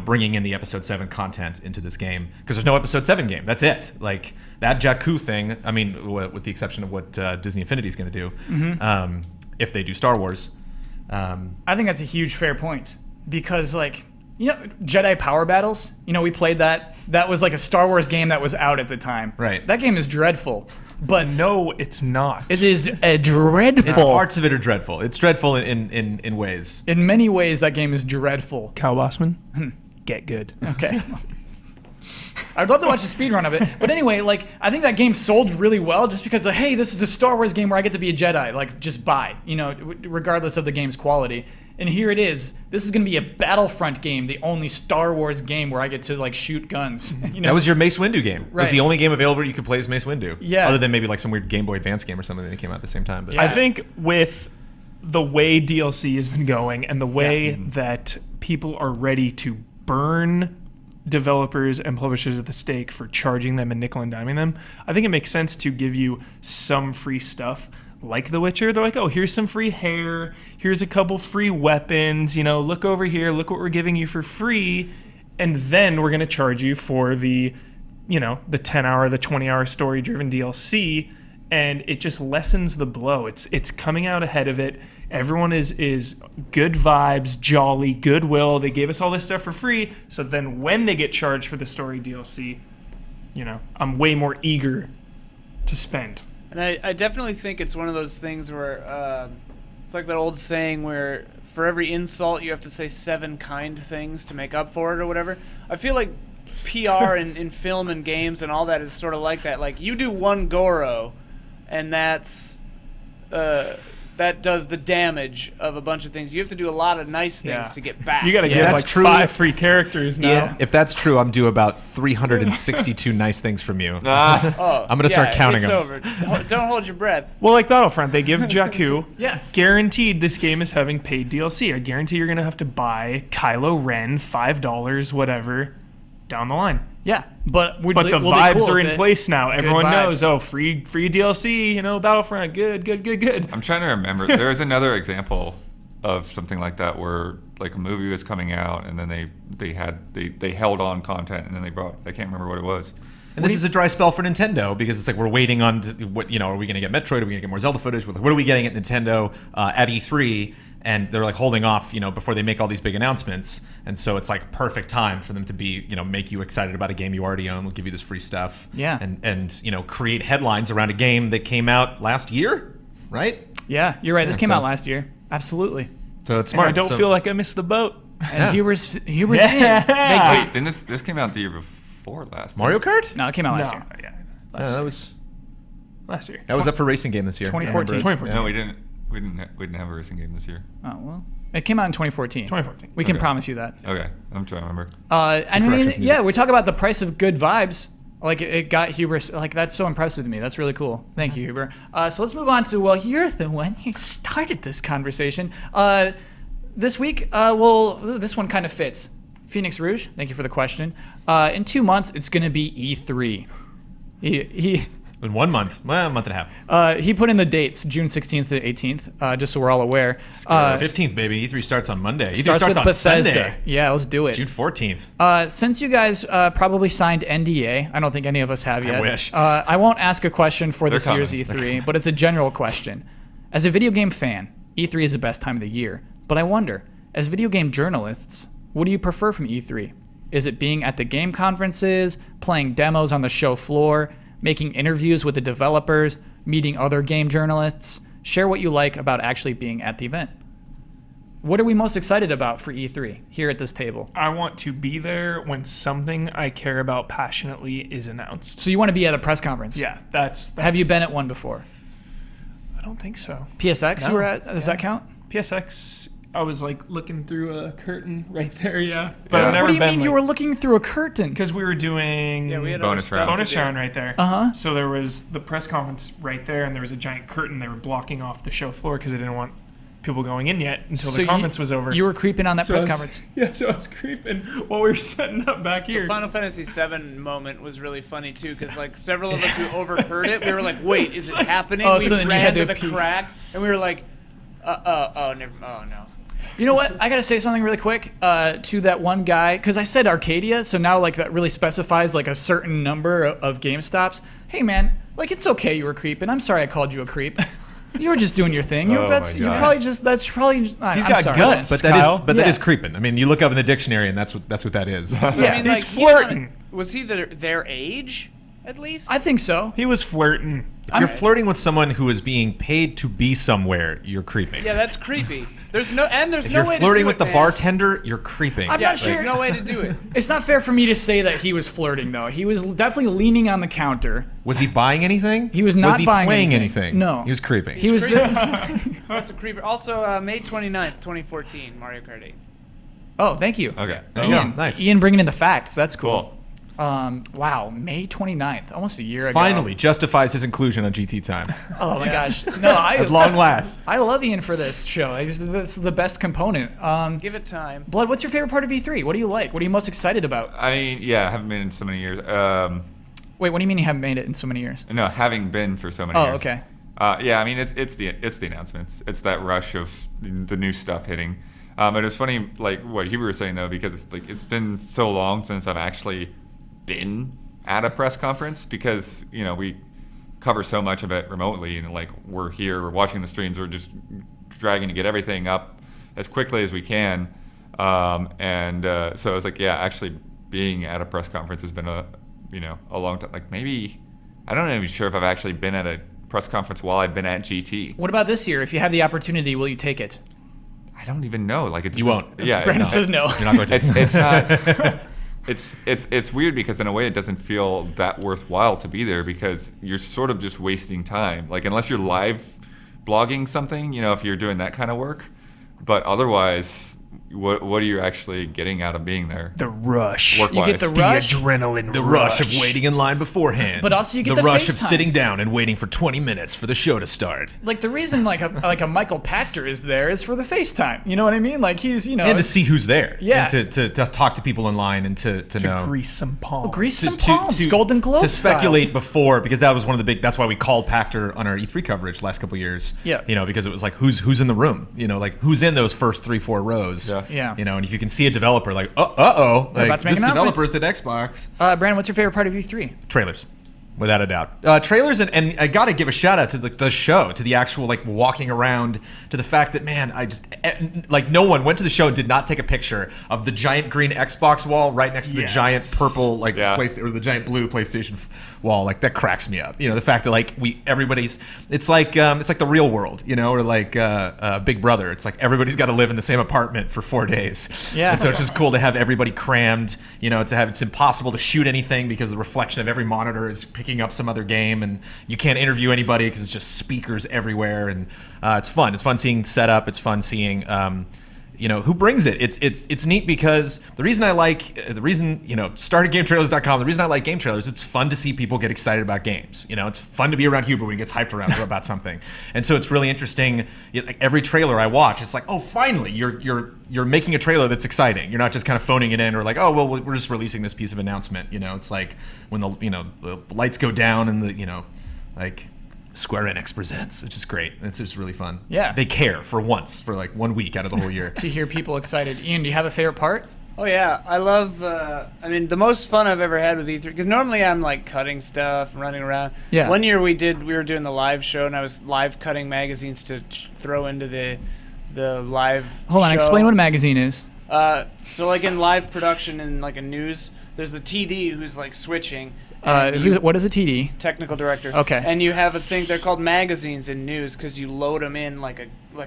S2: bringing in the Episode 7 content into this game because there's no Episode 7 game. That's it. Like, that Jakku thing, I mean, with the exception of what Disney Infinity is going to do, if they do Star Wars.
S1: I think that's a huge fair point because, like, Jedi Power Battles, we played that. That was like a Star Wars game that was out at the time.
S2: Right.
S1: That game is dreadful. But
S4: No, it's not.
S1: it is dreadful.
S2: Parts of it are dreadful. It's dreadful in ways.
S1: In many ways, that game is dreadful.
S4: Kyle Bossman, get good.
S1: Okay. I'd love to watch the speed run of it. But anyway, like I think that game sold really well just because of, hey, this is a Star Wars game where I get to be a Jedi. Like just buy, regardless of the game's quality. And here it is. This is going to be a Battlefront game, the only Star Wars game where I get to like shoot guns.
S2: That was your Mace Windu game. It was
S1: Right.
S2: the only game available you could play as Mace Windu.
S1: Yeah.
S2: Other than maybe like some weird Game Boy Advance game or something that came out at the same time. But
S1: Yeah.
S4: I think with the way DLC has been going and the way that people are ready to burn developers and publishers at the stake for charging them and nickel and diming them, I think it makes sense to give you some free stuff. Like The Witcher, they're like, oh, here's some free hair, here's a couple free weapons, look over here, look what we're giving you for free, and then we're going to charge you for the 10-hour, the 20-hour story-driven DLC, and it just lessens the blow. It's coming out ahead of it. Everyone is good vibes, jolly, goodwill. They gave us all this stuff for free, so then when they get charged for the story DLC, I'm way more eager to spend.
S5: And I definitely think it's one of those things where it's like that old saying where for every insult you have to say 7 kind things to make up for it or whatever. I feel like PR in film and games and all that is sort of like that. Like you do one Goro, and that does the damage of a bunch of things. You have to do a lot of nice things to get back.
S4: You got to
S2: Yeah,
S4: get
S2: that's
S4: like
S2: true.
S4: 5 free characters now.
S2: yeah, if that's true, I'm due about 362 nice things from you.
S5: Oh,
S2: I'm gonna start counting
S5: it's
S2: them.
S5: over. Don't hold your breath.
S4: Well, like Battlefront, they give Jakku
S1: Yeah.
S4: guaranteed this game is having paid DLC. I guarantee you're going to have to buy Kylo Ren, $5, whatever, down the line.
S1: Yeah, but
S4: But the
S1: we'll be
S4: vibes
S1: cool
S4: are
S1: with
S4: in
S1: it.
S4: place now. Everyone knows,
S1: vibes.
S4: oh, free DLC, Battlefront, good.
S3: I'm trying to remember. There was another example of something like that where like a movie was coming out and then they held on content and then I can't remember what it was.
S2: And this is a dry spell for Nintendo because it's like we're waiting on what are we going to get Metroid? Are we going to get more Zelda footage? What are we getting at Nintendo at E3? And they're like holding off, before they make all these big announcements. And so it's like perfect time for them to be, make you excited about a game you already own. We'll give you this free stuff.
S1: Yeah.
S2: And create headlines around a game that came out last year, right?
S1: Yeah, you're right. This
S2: Yeah,
S1: came
S2: so-
S1: out last year. Absolutely.
S2: So it's
S4: And
S2: smart.
S4: I don't
S2: So-
S4: feel like I missed the boat.
S1: And Huber's in.
S3: Wait, didn't this came out the year before last?
S2: Mario Kart?
S1: No, it came out last year.
S4: Yeah,
S2: Yeah, that was
S4: last year.
S2: up for racing game this year.
S1: 2014.
S4: 2014.
S3: No, we didn't. We didn't have a racing game this year.
S1: Oh well, it came out in 2014.
S4: 2014.
S1: We can
S3: Okay.
S1: promise you that.
S3: Okay, I'm trying to remember.
S1: And
S2: Crusher's
S1: yeah,
S2: music.
S1: we talk about the price of good vibes. Like it got Huber. Like that's so impressive to me. That's really cool. Thank you, Huber. So let's move on to you're the one who started this conversation. This week, this one kind of fits. Phoenix Rouge. Thank you for the question. In 2 months, it's going to be E3. He
S2: In 1 month, well, a month and a half.
S1: he put in the dates, June 16th to 18th, just so we're all aware.
S2: 15th, baby. E3 starts on Monday. E3
S1: Starts with
S2: on
S1: Bethesda.
S2: Sunday.
S1: Yeah, let's do it.
S2: June 14th.
S1: Since you guys probably signed NDA, I don't think any of us have yet.
S2: wish.
S1: I won't ask a question for
S3: They're
S1: this year's
S3: coming.
S1: E3, but it's a general question. As a video game fan, E3 is the best time of the year. But I wonder, as video game journalists, what do you prefer from E3? Is it being at the game conferences, playing demos on the show floor, making interviews with the developers, meeting other game journalists? Share what you like about actually being at the event. What are we most excited about for E3 here at this table?
S4: I want to be there when something I care about passionately is announced.
S1: So you want to be at a press conference?
S4: Yeah, that's
S1: Have you been at one before?
S4: I don't think so.
S1: PSX you
S4: No.
S1: were at? Does that count?
S4: PSX, I was like looking through a curtain right there, yeah. But
S3: Yeah.
S4: I've never
S1: What do you
S4: been
S1: mean you were looking through a curtain?
S4: because we were doing
S5: Yeah, we had
S3: Bonus
S5: other stuff
S3: round.
S5: to
S4: bonus
S5: do.
S4: round right there.
S1: Uh-huh.
S4: So there was the press conference right there, and there was a giant curtain they were blocking off the show floor because they didn't want people going in yet until
S1: So
S4: the conference was over.
S1: You were creeping on that
S4: So
S1: press
S4: I was-
S1: conference.
S4: Yeah, so I was creeping while we were setting up back
S5: The
S4: here.
S5: Final Fantasy VII moment was really funny too, because like several of us who overheard it, we were like, "Wait, is it happening?"
S1: Oh,
S5: we
S1: so then you
S5: ran
S1: had
S5: to
S1: to
S5: the
S1: pee.
S5: crack, and we were like, "Oh, no."
S1: You know what? I gotta say something really quick to that one guy, because I said Arcadia, so now like that really specifies like a certain number of GameStops. Hey man, like it's okay you were creeping. I'm sorry I called you a creep. You were just doing your thing.
S3: Oh my
S1: You're
S3: God.
S1: probably just He's
S4: He's got guts.
S2: But
S4: Kyle?
S2: that
S1: Yeah.
S2: is creeping. I mean, you look up in the dictionary, and that's what that is.
S1: Yeah.
S5: I mean,
S4: He's
S5: like,
S4: flirting.
S5: Was he their age? At least.
S1: I think so.
S4: He was flirting.
S2: If you're flirting with someone who is being paid to be somewhere, you're creeping.
S5: Yeah, that's creepy. There's no
S2: If
S5: way
S2: you're
S5: to do it.
S2: flirting with the
S5: man.
S2: bartender, you're creeping.
S1: I'm
S5: Yeah,
S1: not sure.
S5: there's no way to do it.
S1: It's not fair for me to say that he was flirting, though. He was definitely leaning on the counter.
S2: Was he buying anything?
S1: He was not
S2: Was he
S1: buying
S2: playing
S1: anything.
S2: anything?
S1: No.
S2: He was creeping.
S1: He was
S5: That's a creeper. Also, May 29th, 2014, Mario Kart 8.
S1: Oh, thank you.
S3: Okay.
S2: There you go.
S1: Ian,
S2: Nice.
S1: Ian bringing in the facts. That's cool.
S3: Cool.
S1: Wow, May 29th, almost a year ago.
S2: Finally justifies his inclusion on GT Time.
S1: Oh my gosh. No,
S2: At long last.
S1: I love Ian for this show. This is the best component.
S5: Give it time.
S1: Blood, what's your favorite part of E3? What do you like? What are you most excited about?
S3: I mean, yeah, I haven't been in so many years.
S1: Wait, what do you mean you haven't made it in so many years?
S3: No, having been for so many
S1: Oh,
S3: years.
S1: okay.
S3: Yeah, I mean, it's the announcements. It's that rush of the new stuff hitting. And it's funny, like what Huber was saying though, because it's been so long since I've actually been at a press conference, because we cover so much of it remotely, and like we're here, we're watching the streams, we're just dragging to get everything up as quickly as we can. So it's like, yeah, actually being at a press conference has been a long time. Like maybe I don't even sure if I've actually been at a press conference while I've been at GT.
S1: What about this year? If you have the opportunity, will you take it?
S3: I don't even know. Like
S2: You won't.
S3: Yeah.
S1: Brandon says no.
S2: You're not going to.
S3: It's not. It's weird, because in a way it doesn't feel that worthwhile to be there, because you're sort of just wasting time. Like unless you're live blogging something, if you're doing that kind of work, but otherwise, what are you actually getting out of being there?
S4: The rush.
S3: Work-wise.
S1: You get the rush,
S4: adrenaline
S2: The rush of waiting in line beforehand.
S1: But also you get the
S2: rush of
S1: FaceTime.
S2: sitting down and waiting for 20 minutes for the show to start.
S1: like the reason like a Michael Pachter is there is for the FaceTime. You know what I mean? Like he's
S2: And to see who's there.
S1: Yeah.
S2: And to talk to people in line and to know.
S4: grease some palms.
S1: grease some palms, Golden Globe
S2: to
S1: style.
S2: speculate before, because that was one of the big. That's why we called Pachter on our E3 coverage last couple of years.
S1: Yeah.
S2: Because it was like who's in the room. Like who's in those first 3-4 rows.
S3: Yeah.
S1: Yeah.
S2: And if you can see a developer like uh-oh,
S1: They're about
S2: like
S1: to make
S2: this
S1: an announcement.
S2: developer's at Xbox.
S1: Brandon, what's your favorite part of E3?
S2: Trailers. Without a doubt. Trailers, and I gotta give a shout out to the show, to the actual like walking around, to the fact that, man, I just like no one went to the show and did not take a picture of the giant green Xbox wall right next to the
S4: Yes.
S2: giant purple like
S3: Yeah.
S2: or the giant blue PlayStation wall. Like that cracks me up. The fact that like everybody's it's like the real world, or like Big Brother. It's like everybody's got to live in the same apartment for 4 days.
S1: Yeah.
S2: And so it's just cool to have everybody crammed. It's impossible to shoot anything because the reflection of every monitor is picking up some other game, and you can't interview anybody because it's just speakers everywhere, and it's fun. It's fun seeing setup. It's fun seeing who brings it. It's neat because the reason started GameTrailers.com, the reason I like game trailers, it's fun to see people get excited about games. It's fun to be around Huber when he gets hyped around about something, and so it's really interesting. Like every trailer I watch, it's like, oh, finally you're making a trailer that's exciting. You're not just kind of phoning it in, or like, oh well, we're just releasing this piece of announcement. It's like when the lights go down and like Square Enix presents. It's just great. It's just really fun.
S1: Yeah.
S2: They care for once, for like 1 week out of the whole year.
S1: To hear people excited. Ian, do you have a favorite part?
S5: Oh yeah, I love. The most fun I've ever had with E3, because normally I'm like cutting stuff and running around.
S1: Yeah.
S5: One year we were doing the live show, and I was live cutting magazines to throw into the live.
S1: Hold on,
S5: show.
S1: explain what a magazine is.
S5: So like in live production and like a news, there's the TD who's like switching.
S1: What is a TD?
S5: Technical director.
S1: Okay.
S5: And you have a thing. They're called magazines in news because you load them in like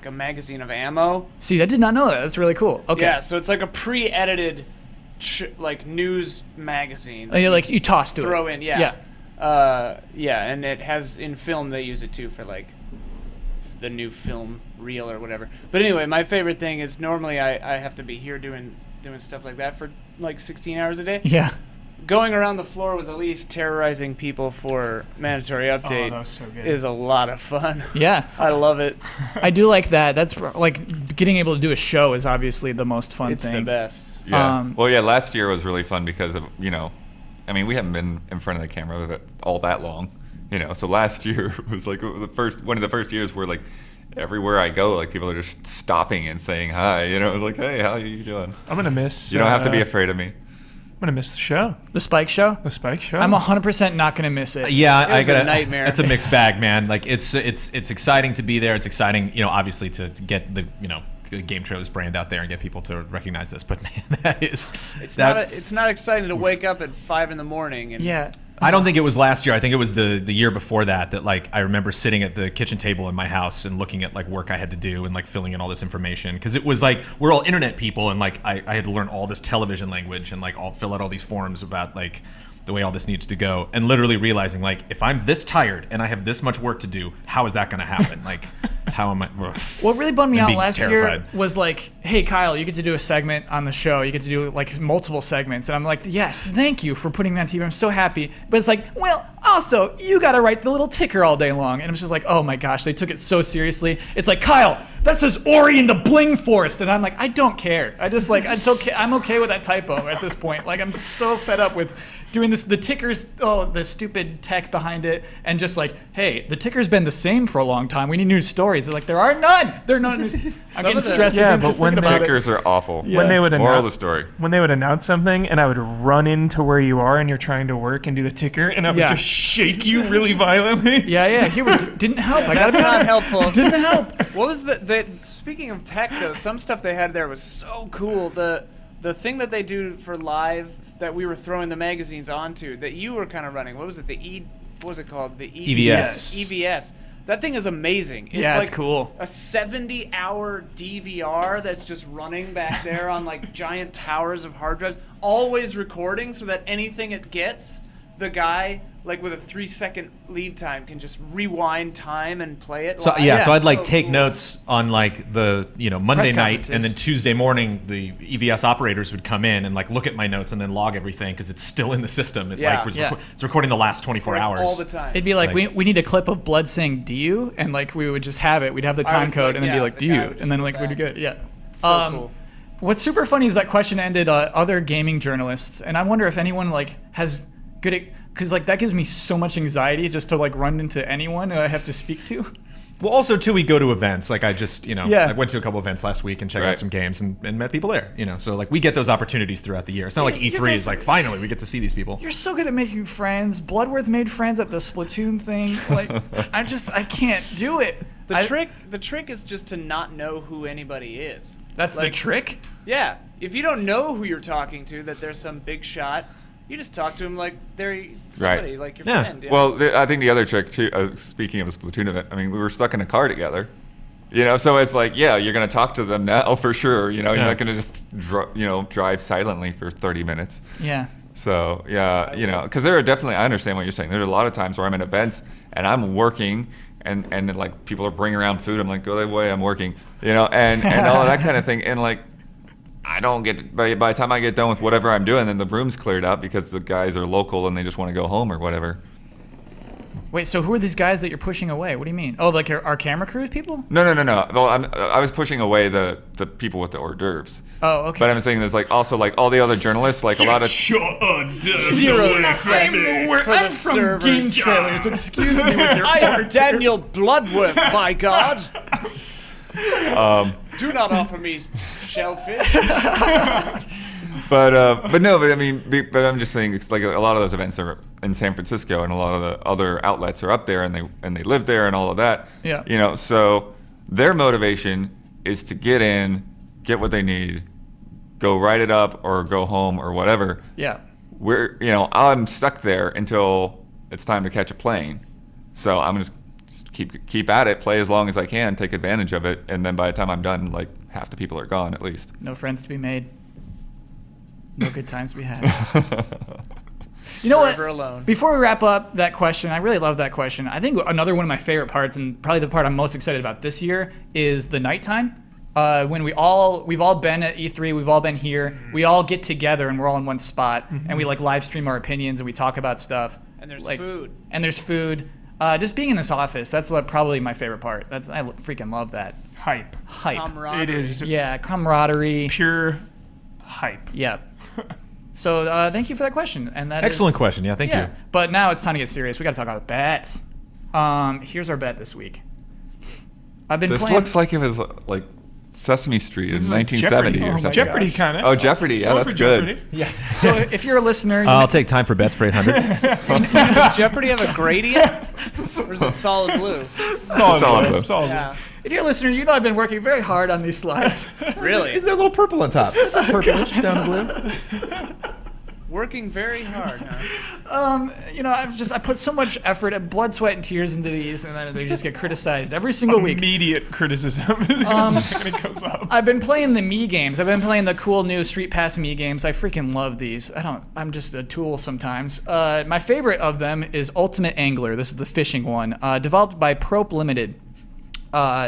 S5: a magazine of ammo.
S1: See, I did not know that. That's really cool. Okay.
S5: Yeah. So it's like a pre-edited, like news magazine.
S1: Oh, you toss to it.
S5: Throw in, yeah.
S1: Yeah.
S5: And it has in film they use it too for like the new film reel or whatever. But anyway, my favorite thing is normally I have to be here doing stuff like that for like 16 hours a day.
S1: Yeah.
S5: Going around the floor with Elise terrorizing people for mandatory update
S4: that was so good.
S5: is a lot of fun.
S1: Yeah.
S5: I love it.
S1: I do like that. That's like getting able to do a show is obviously the most fun
S5: It's
S1: thing.
S5: the best.
S3: Yeah. Well, yeah. Last year was really fun because of we haven't been in front of the camera all that long. So last year was like one of the first years where like everywhere I go, like people are just stopping and saying hi. It was like, hey, how are you doing?
S4: I'm gonna miss.
S3: You don't have to be afraid of me.
S4: I'm gonna miss the show.
S1: The Spike Show?
S4: The Spike Show.
S1: I'm 100% not going to miss it.
S2: Yeah,
S5: It was
S2: I got
S5: a nightmare.
S2: It's a mixed bag, man. Like it's exciting to be there. It's exciting, obviously to get the Game Trailers brand out there and get people to recognize this. But man,
S5: It's not exciting to wake up at 5 in the morning and
S1: Yeah.
S2: I don't think it was last year. I think it was the year before that like I remember sitting at the kitchen table in my house and looking at like work I had to do and like filling in all this information because it was like we're all internet people and like I had to learn all this television language and like I'll fill out all these forms about like the way all this needs to go and literally realizing like if I'm this tired and I have this much work to do, how is that going to happen? Like how am I?
S1: What really bummed me
S2: And
S1: out
S2: being
S1: last year
S2: terrified.
S1: was like, hey Kyle, you get to do a segment on the show. You get to do like multiple segments, and I'm like, yes, thank you for putting me on TV. I'm so happy. But it's like, well, also you got to write the little ticker all day long, and it was just like, oh my gosh, they took it so seriously. It's like, Kyle, that says Ori in the Bling Forest, and I'm like, I don't care. I just like, it's okay. I'm okay with that typo at this point. Like I'm so fed up with doing this, the tickers, the stupid tech behind it, and just like, hey, the ticker's been the same for a long time. We need new stories. They're like, there are none. There are none. I'm getting stressed
S4: Yeah,
S1: again
S4: but
S1: just
S4: when
S1: thinking about it.
S3: Tickers are awful.
S4: When they would
S3: Moral of the
S4: announce
S3: story.
S4: when they would announce something, and I would run into where you are, and you're trying to work and do the ticker, and I would
S1: Yeah.
S4: just shake you really violently.
S1: Yeah, here didn't help. I gotta
S5: That's
S1: be
S5: not
S1: honest.
S5: helpful.
S1: Didn't help.
S5: What was the speaking of tech though, some stuff they had there was so cool. The thing that they do for live that we were throwing the magazines onto that you were kind of running. What was it? What was it called? The
S2: EVS.
S5: EVS. That thing is amazing. It's
S1: Yeah,
S5: like
S1: it's cool.
S5: A 70-hour DVR that's just running back there on like giant towers of hard drives, always recording so that anything it gets, the guy like with a 3-second lead time can just rewind time and play it.
S2: So
S5: live.
S2: yeah, so I'd like
S5: So
S2: take
S5: cool.
S2: notes on like the Monday night, and then
S1: conferences.
S2: Tuesday morning the EVS operators would come in and like look at my notes and then log everything because it's still in the system. It
S5: Yeah.
S2: like was
S1: Yeah.
S2: it's recording the last 24
S5: Like,
S2: hours.
S5: all the time.
S1: It'd be like,
S2: Like-
S1: we need a clip of blood saying "du," and like we would just have it. We'd have the
S5: I
S1: time
S5: would,
S1: code,
S5: like,
S1: and then be
S5: yeah,
S1: like
S5: the guy
S1: "du,"
S5: would just
S1: and then
S5: go
S1: like we'd be
S5: back.
S1: good. Yeah.
S5: So cool.
S1: What's super funny is that question ended other gaming journalists, and I wonder if anyone like has good, because like that gives me so much anxiety just to like run into anyone who I have to speak to.
S2: Well, also too, we go to events. Like I just,
S1: Yeah.
S2: I went to a couple events last week and checked out
S3: Right.
S2: some games and met people there. So like we get those opportunities throughout the year. It's not like
S1: Yeah, you
S2: E3
S1: guys-
S2: is like finally we get to see these people.
S1: You're so good at making friends. Bloodworth made friends at the Splatoon thing. Like I can't do it.
S5: The
S1: I-
S5: trick is just to not know who anybody is.
S1: That's the
S5: like-
S1: trick.
S5: Yeah, if you don't know who you're talking to, that there's some big shot, you just talk to him like they're somebody,
S3: Right.
S5: like your
S2: Yeah.
S5: friend. Yeah.
S3: Well, I think the other trick too. Speaking of a Splatoon event, I mean, we were stuck in a car together. So it's like, yeah, you're gonna talk to them now for sure. You're
S2: Yeah.
S3: not gonna just drive silently for 30 minutes.
S1: Yeah.
S3: So yeah, because there are definitely, I understand what you're saying. There are a lot of times where I'm in events and I'm working, and then like people are bringing around food. I'm like, go that way, I'm working, and all of that kind of thing. And like, I don't get by the time I get done with whatever I'm doing, then the room's cleared out because the guys are local and they just want to go home or whatever.
S1: Wait, so who are these guys that you're pushing away? What do you mean? Oh, like our camera crew people?
S3: No. Well, I was pushing away the people with the hors d'oeuvres.
S1: Oh, okay.
S3: But I'm saying there's like also like all the other journalists, like a lot of.
S5: Zero respect for the servers.
S1: trailers. Excuse me with your
S5: I am Daniel Bloodworth, by God. Do not offer me shellfish.
S3: But I mean, but I'm just saying it's like a lot of those events are in San Francisco, and a lot of the other outlets are up there, and they live there, and all of that.
S1: Yeah.
S3: So their motivation is to get in, get what they need, go write it up, or go home, or whatever.
S1: Yeah.
S3: I'm stuck there until it's time to catch a plane. So I'm just keep at it, play as long as I can, take advantage of it, and then by the time I'm done, like half the people are gone at least.
S1: No friends to be made. No good times to be had. You know
S5: Forever
S1: what?
S5: alone.
S1: Before we wrap up that question, I really love that question. I think another one of my favorite parts, and probably the part I'm most excited about this year, is the nighttime. When we've all been at E3, we've all been here. We all get together and we're all in one spot, and we like live stream our opinions and we talk about stuff.
S5: And there's
S1: like,
S5: food.
S1: And there's food. Just being in this office, that's like probably my favorite part. I freaking love that.
S4: Hype.
S1: Hype.
S5: Camaraderie.
S4: It is
S1: Yeah, camaraderie.
S4: pure hype.
S1: Yeah. So thank you for that question. And that
S2: Excellent
S1: is-
S2: question. Yeah, thank you.
S1: But now it's time to get serious. We got to talk about bets. Here's our bet this week. I've been
S3: This
S1: playing.
S3: looks like it was like Sesame Street in 1970 or something.
S4: Jeopardy kind of.
S3: Oh, Jeopardy. Yeah, that's good.
S2: Yes.
S1: So if you're a listener, you
S2: I'll take time for bets for 800.
S5: Does Jeopardy have a gradient? Or is it solid blue?
S3: Solid blue.
S4: It's all
S5: Yeah.
S1: if you're a listener, you know I've been working very hard on these slides.
S5: Really?
S2: Is there a little purple on top? Purplish down the blue.
S5: Working very hard, huh?
S1: I put so much effort and blood, sweat, and tears into these, and then they just get criticized every single week.
S4: Immediate criticism. The second it goes up.
S1: I've been playing the Mii games. I've been playing the cool new Street Pass Mii games. I freaking love these. I'm just a tool sometimes. My favorite of them is Ultimate Angler. This is the fishing one. Developed by Prope Limited,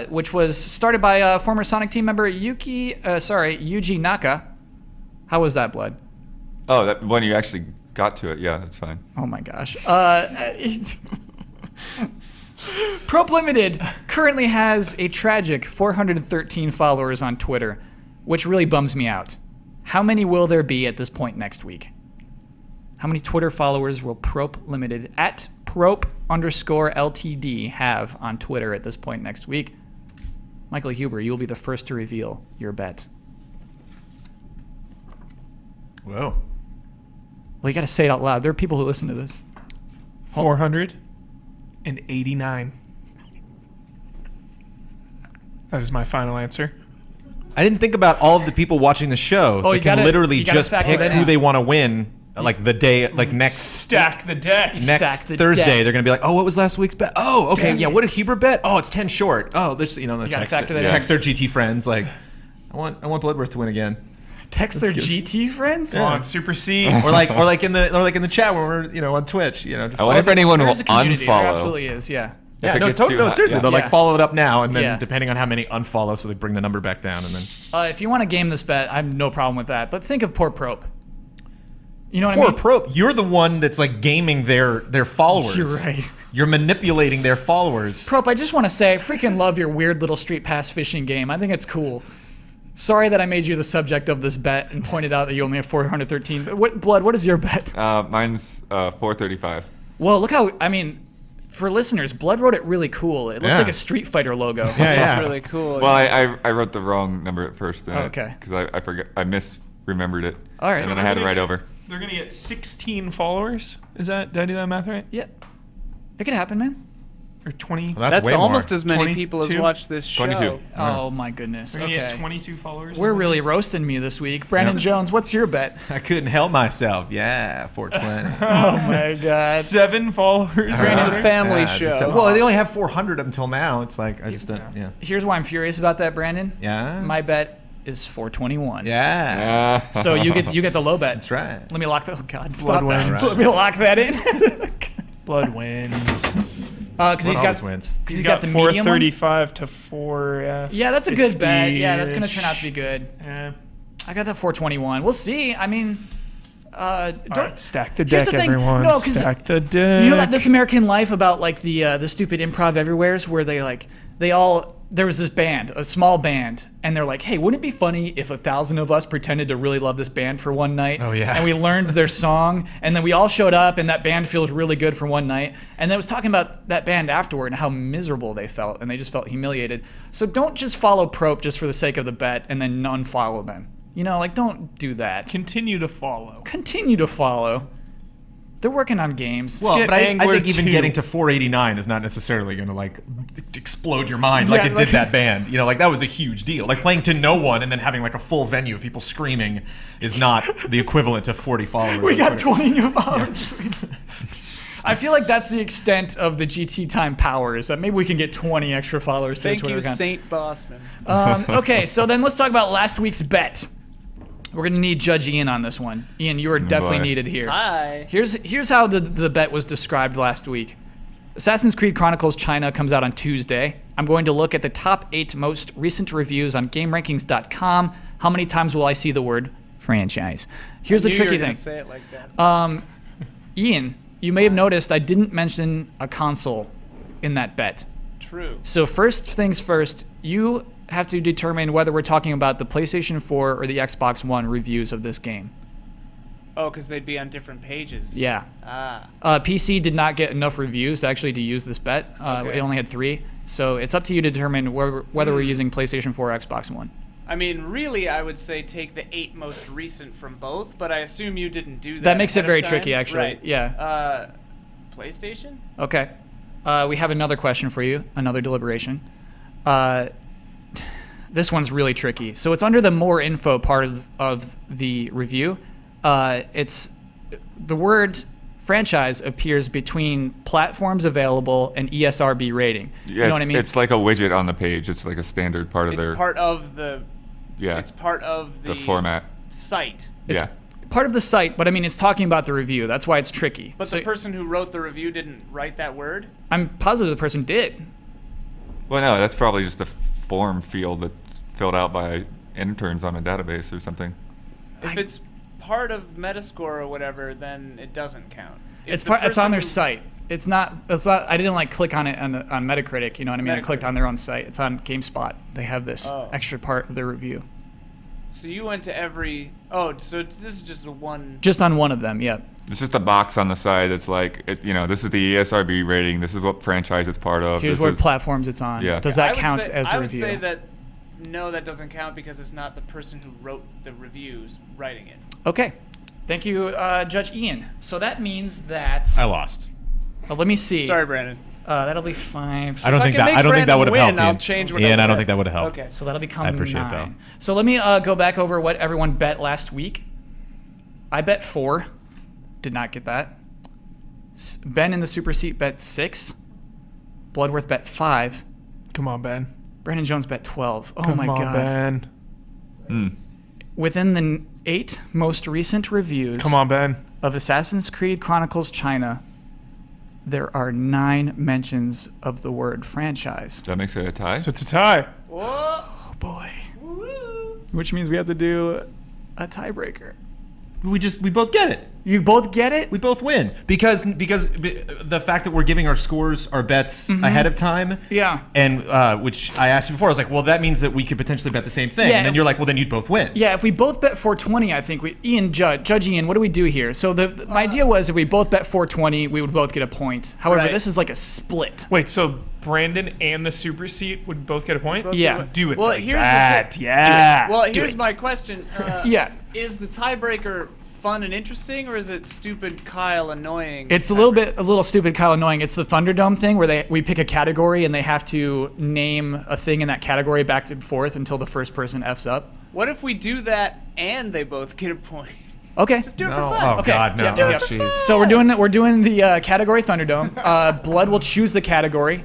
S1: which was started by former Sonic team member Yuji Naka. How was that, Blood?
S3: Oh, that when you actually got to it, yeah, that's fine.
S1: Oh my gosh. Probe Limited currently has a tragic 413 followers on Twitter, which really bums me out. How many will there be at this point next week? How many Twitter followers will Probe Limited at Prope_LTD have on Twitter at this point next week? Michael Huber, you will be the first to reveal your bet.
S2: Whoa.
S1: Well, you got to say it out loud. There are people who listen to this.
S4: 489. That is my final answer.
S2: I didn't think about all of the people watching the show.
S1: Oh,
S2: They
S1: you
S2: can
S1: gotta-
S2: literally
S1: you gotta
S2: just
S1: factor
S2: pick
S1: that
S2: who
S1: in.
S2: they want to win, like the day, like next
S4: Stack the deck.
S1: Stack
S2: next
S1: the
S2: Thursday.
S1: deck.
S2: They're gonna be like, oh, what was last week's bet? Oh, okay,
S4: Damn
S2: yeah.
S4: it.
S2: What did Huber bet? Oh, it's 10 short. Oh, there's they
S1: gotta
S2: text,
S1: factor that in.
S2: text their GT friends like, I want Bloodworth to win again.
S1: Text their GT friends?
S4: Come on, Super C.
S2: or like in the chat when we're on Twitch, just
S3: I wonder if anyone will
S1: There's a community. There
S3: unfollow.
S1: absolutely is, yeah.
S2: yeah,
S3: it
S2: no,
S3: gets too hot,
S2: seriously,
S3: yeah.
S2: they'll like
S1: Yeah.
S2: follow it up now, and then
S1: Yeah.
S2: depending on how many unfollow, so they bring the number back down, and then
S1: If you want to game this bet, I have no problem with that. But think of poor Prope. You know what I
S2: poor
S1: mean?
S2: Prope, you're the one that's like gaming their followers.
S1: You're right.
S2: You're manipulating their followers.
S1: Prope, I just want to say, I freaking love your weird little Street Pass fishing game. I think it's cool. Sorry that I made you the subject of this bet and pointed out that you only have 413. But what is your bet?
S3: Mine's 435.
S1: Well, look how, for listeners, Blood wrote it really cool. It looks
S2: Yeah.
S1: like a Street Fighter logo.
S2: Yeah,
S5: That's
S2: yeah.
S5: really cool.
S3: Well, I wrote the wrong number at first.
S1: Oh, okay.
S3: Because I forgot, I misremembered it.
S1: All right.
S3: And then I had it right over.
S4: They're going to get 16 followers. Did I do that math right?
S1: Yeah. It could happen, man.
S4: Or 20?
S2: Well,
S5: That's
S2: way
S5: almost
S2: more.
S5: as many people as
S4: 22?
S5: watch this show.
S3: 22.
S1: Oh, my goodness.
S4: They're going to
S1: Okay.
S4: get 22 followers.
S1: We're really roasting me this week. Brandon
S2: Yep.
S1: Jones, what's your bet?
S2: I couldn't help myself. Yeah, 420.
S1: Oh, my God.
S4: 7 followers.
S5: It's a family show.
S2: Well, they only have 400 until now. It's like I just don't. Yeah.
S1: Here's why I'm furious about that, Brandon.
S2: Yeah.
S1: My bet is 421.
S2: Yeah.
S1: So you get the low bet.
S2: That's right.
S1: Let me lock that. Oh God, stop
S4: Blood
S1: that.
S4: wins.
S1: Let me lock that in.
S4: Blood wins.
S1: Because he's got
S2: always wins.
S1: because he's got the medium one.
S4: 435 to 4.
S1: Yeah, that's a good bet. Yeah, that's gonna
S4: 50-ish.
S1: turn out to be good.
S4: Yeah.
S1: I got that 421. We'll see. Don't,
S4: All right, stack the
S1: Here's
S4: deck,
S1: the thing.
S4: everyone.
S1: No, 'cause
S4: stack the deck.
S1: You know that This American Life about like the stupid improv everywheres where there was this band, a small band, and they're like, hey, wouldn't it be funny if 1,000 of us pretended to really love this band for one night?
S2: Oh, yeah.
S1: And we learned their song, and then we all showed up, and that band feels really good for one night. And then it was talking about that band afterward and how miserable they felt, and they just felt humiliated. So don't just follow Prope just for the sake of the bet and then unfollow them. Don't do that.
S4: Continue to follow.
S1: Continue to follow. They're working on games.
S2: Well,
S4: get
S2: but I
S4: Angler
S2: think even
S4: 2.
S2: getting to 489 is not necessarily going to like explode your mind like
S1: Yeah,
S2: it
S1: like-
S2: did that band. That was a huge deal. Like playing to no one and then having like a full venue of people screaming is not the equivalent to 40 followers.
S1: We
S2: on
S1: got
S2: Twitter.
S1: 20 new followers. I feel like that's the extent of the GT time powers. Maybe we can get 20 extra followers to the
S5: Thank
S1: Twitter
S5: you,
S1: account.
S5: Saint Bossman.
S1: Okay, so then let's talk about last week's bet. We're going to need Judge Ian on this one. Ian, you are definitely
S3: boy.
S1: needed here.
S5: Hi.
S1: Here's how the bet was described last week. Assassin's Creed Chronicles China comes out on Tuesday. I'm going to look at the top 8 most recent reviews on GameRankings.com. How many times will I see the word franchise? Here's the
S5: Knew you were
S1: tricky
S5: gonna
S1: thing.
S5: Say it like that.
S1: Ian, you may have noticed I didn't mention a console in that bet.
S5: True.
S1: So first things first, you have to determine whether we're talking about the PlayStation 4 or the Xbox One reviews of this game.
S5: Oh, because they'd be on different pages.
S1: Yeah.
S5: Ah.
S1: PC did not get enough reviews to use this bet.
S5: Okay.
S1: It only had 3. So it's up to you to determine whether we're using PlayStation 4 or Xbox One.
S5: I mean, really, I would say take the 8 most recent from both, but I assume you didn't do that.
S1: That makes it
S5: ahead of
S1: very
S5: time.
S1: tricky, actually.
S5: Right.
S1: Yeah.
S5: PlayStation?
S1: Okay. We have another question for you, another deliberation. This one's really tricky. So it's under the more info part of the review. It's the word franchise appears between platforms available and ESRB rating.
S3: Yeah,
S1: You know what I mean?
S3: It's like a widget on the page. It's like a standard part of
S5: It's
S3: their
S5: part of the.
S3: yeah
S5: It's part of
S3: the format.
S5: site.
S1: It's
S3: Yeah.
S1: part of the site, but I mean, it's talking about the review. That's why it's tricky.
S5: But
S1: So
S5: the person who wrote the review didn't write that word.
S1: I'm positive the person did.
S3: Well, no, that's probably just a form field that's filled out by interns on a database or something.
S5: If it's part of Metascore or whatever, then it doesn't count. If
S1: It's
S5: the
S1: part. It's on
S5: person
S1: their
S5: who-
S1: Site. It's not. I didn't like click on it on Metacritic. You know what I mean? I clicked
S5: Metacritic.
S1: on their own site. It's on GameSpot. They have this
S5: Oh.
S1: extra part of their review.
S5: So you went to every. Oh, so this is just a one.
S1: Just on one of them. Yeah.
S3: It's just a box on the side that's like, this is the ESRB rating. This is what franchise it's part of.
S1: Here's
S3: this
S1: what
S3: is,
S1: platforms it's on.
S3: Yeah.
S1: Does that
S5: I would
S1: count
S5: say-
S1: as a
S5: I would
S1: review?
S5: say that no, that doesn't count because it's not the person who wrote the reviews writing it.
S1: Okay. Thank you, Judge Ian. So that means that.
S2: I lost.
S1: Let me see.
S5: Sorry, Brandon.
S1: That'll be 5.
S2: I don't
S5: If I
S2: think
S5: can
S2: that.
S5: make
S2: I don't think that
S5: Brandon
S2: would have
S5: win,
S2: helped.
S5: I'll
S2: Ian.
S5: change what I
S2: Ian, I don't
S5: said.
S2: think that would have helped.
S1: Okay, so that'll become
S2: I appreciate
S1: 9.
S2: that.
S1: So let me go back over what everyone bet last week. I bet 4. Did not get that. Ben in the Super Seat bet 6. Bloodworth bet 5.
S4: Come on, Ben.
S1: Brandon Jones bet 12. Oh
S4: Come
S1: my
S4: on,
S1: god.
S4: Ben.
S1: Within the 8 most recent reviews
S4: Come on, Ben.
S1: of Assassin's Creed Chronicles China, there are 9 mentions of the word franchise.
S3: That makes it a tie.
S4: So it's a tie.
S5: Whoa!
S1: Oh boy. Which means we have to do a tiebreaker.
S2: We both get it.
S1: You both get it?
S2: We both win because the fact that we're giving our scores, our bets ahead of time.
S1: Yeah.
S2: And which I asked you before, I was like, well, that means that we could potentially bet the same thing.
S1: Yeah,
S2: And then
S1: if-
S2: you're like, well, then you'd both win.
S1: Yeah, if we both bet 420, I think Judge Ian, what do we do here? So my idea was if we both bet 420, we would both get a point. However,
S5: Right.
S1: this is like a split.
S4: Wait, so Brandon and the Super Seat would both get a point?
S5: Both
S1: Yeah.
S4: Do it
S5: Well,
S4: like
S5: here's the
S4: that.
S5: thing.
S4: Yeah.
S5: Well,
S1: Do
S5: here's
S1: it.
S5: my question.
S1: Yeah.
S5: Is the tiebreaker fun and interesting, or is it stupid Kyle annoying?
S1: It's a little stupid, Kyle, annoying. It's the Thunderdome thing where we pick a category and they have to name a thing in that category back and forth until the first person F's up.
S5: What if we do that and they both get a point?
S1: Okay.
S5: Just do it
S2: No.
S5: for fun.
S2: Oh,
S1: Okay.
S2: God, no.
S1: Yeah,
S2: Oh,
S1: yeah.
S2: jeez.
S1: So we're doing the category Thunderdome. Blood will choose the category,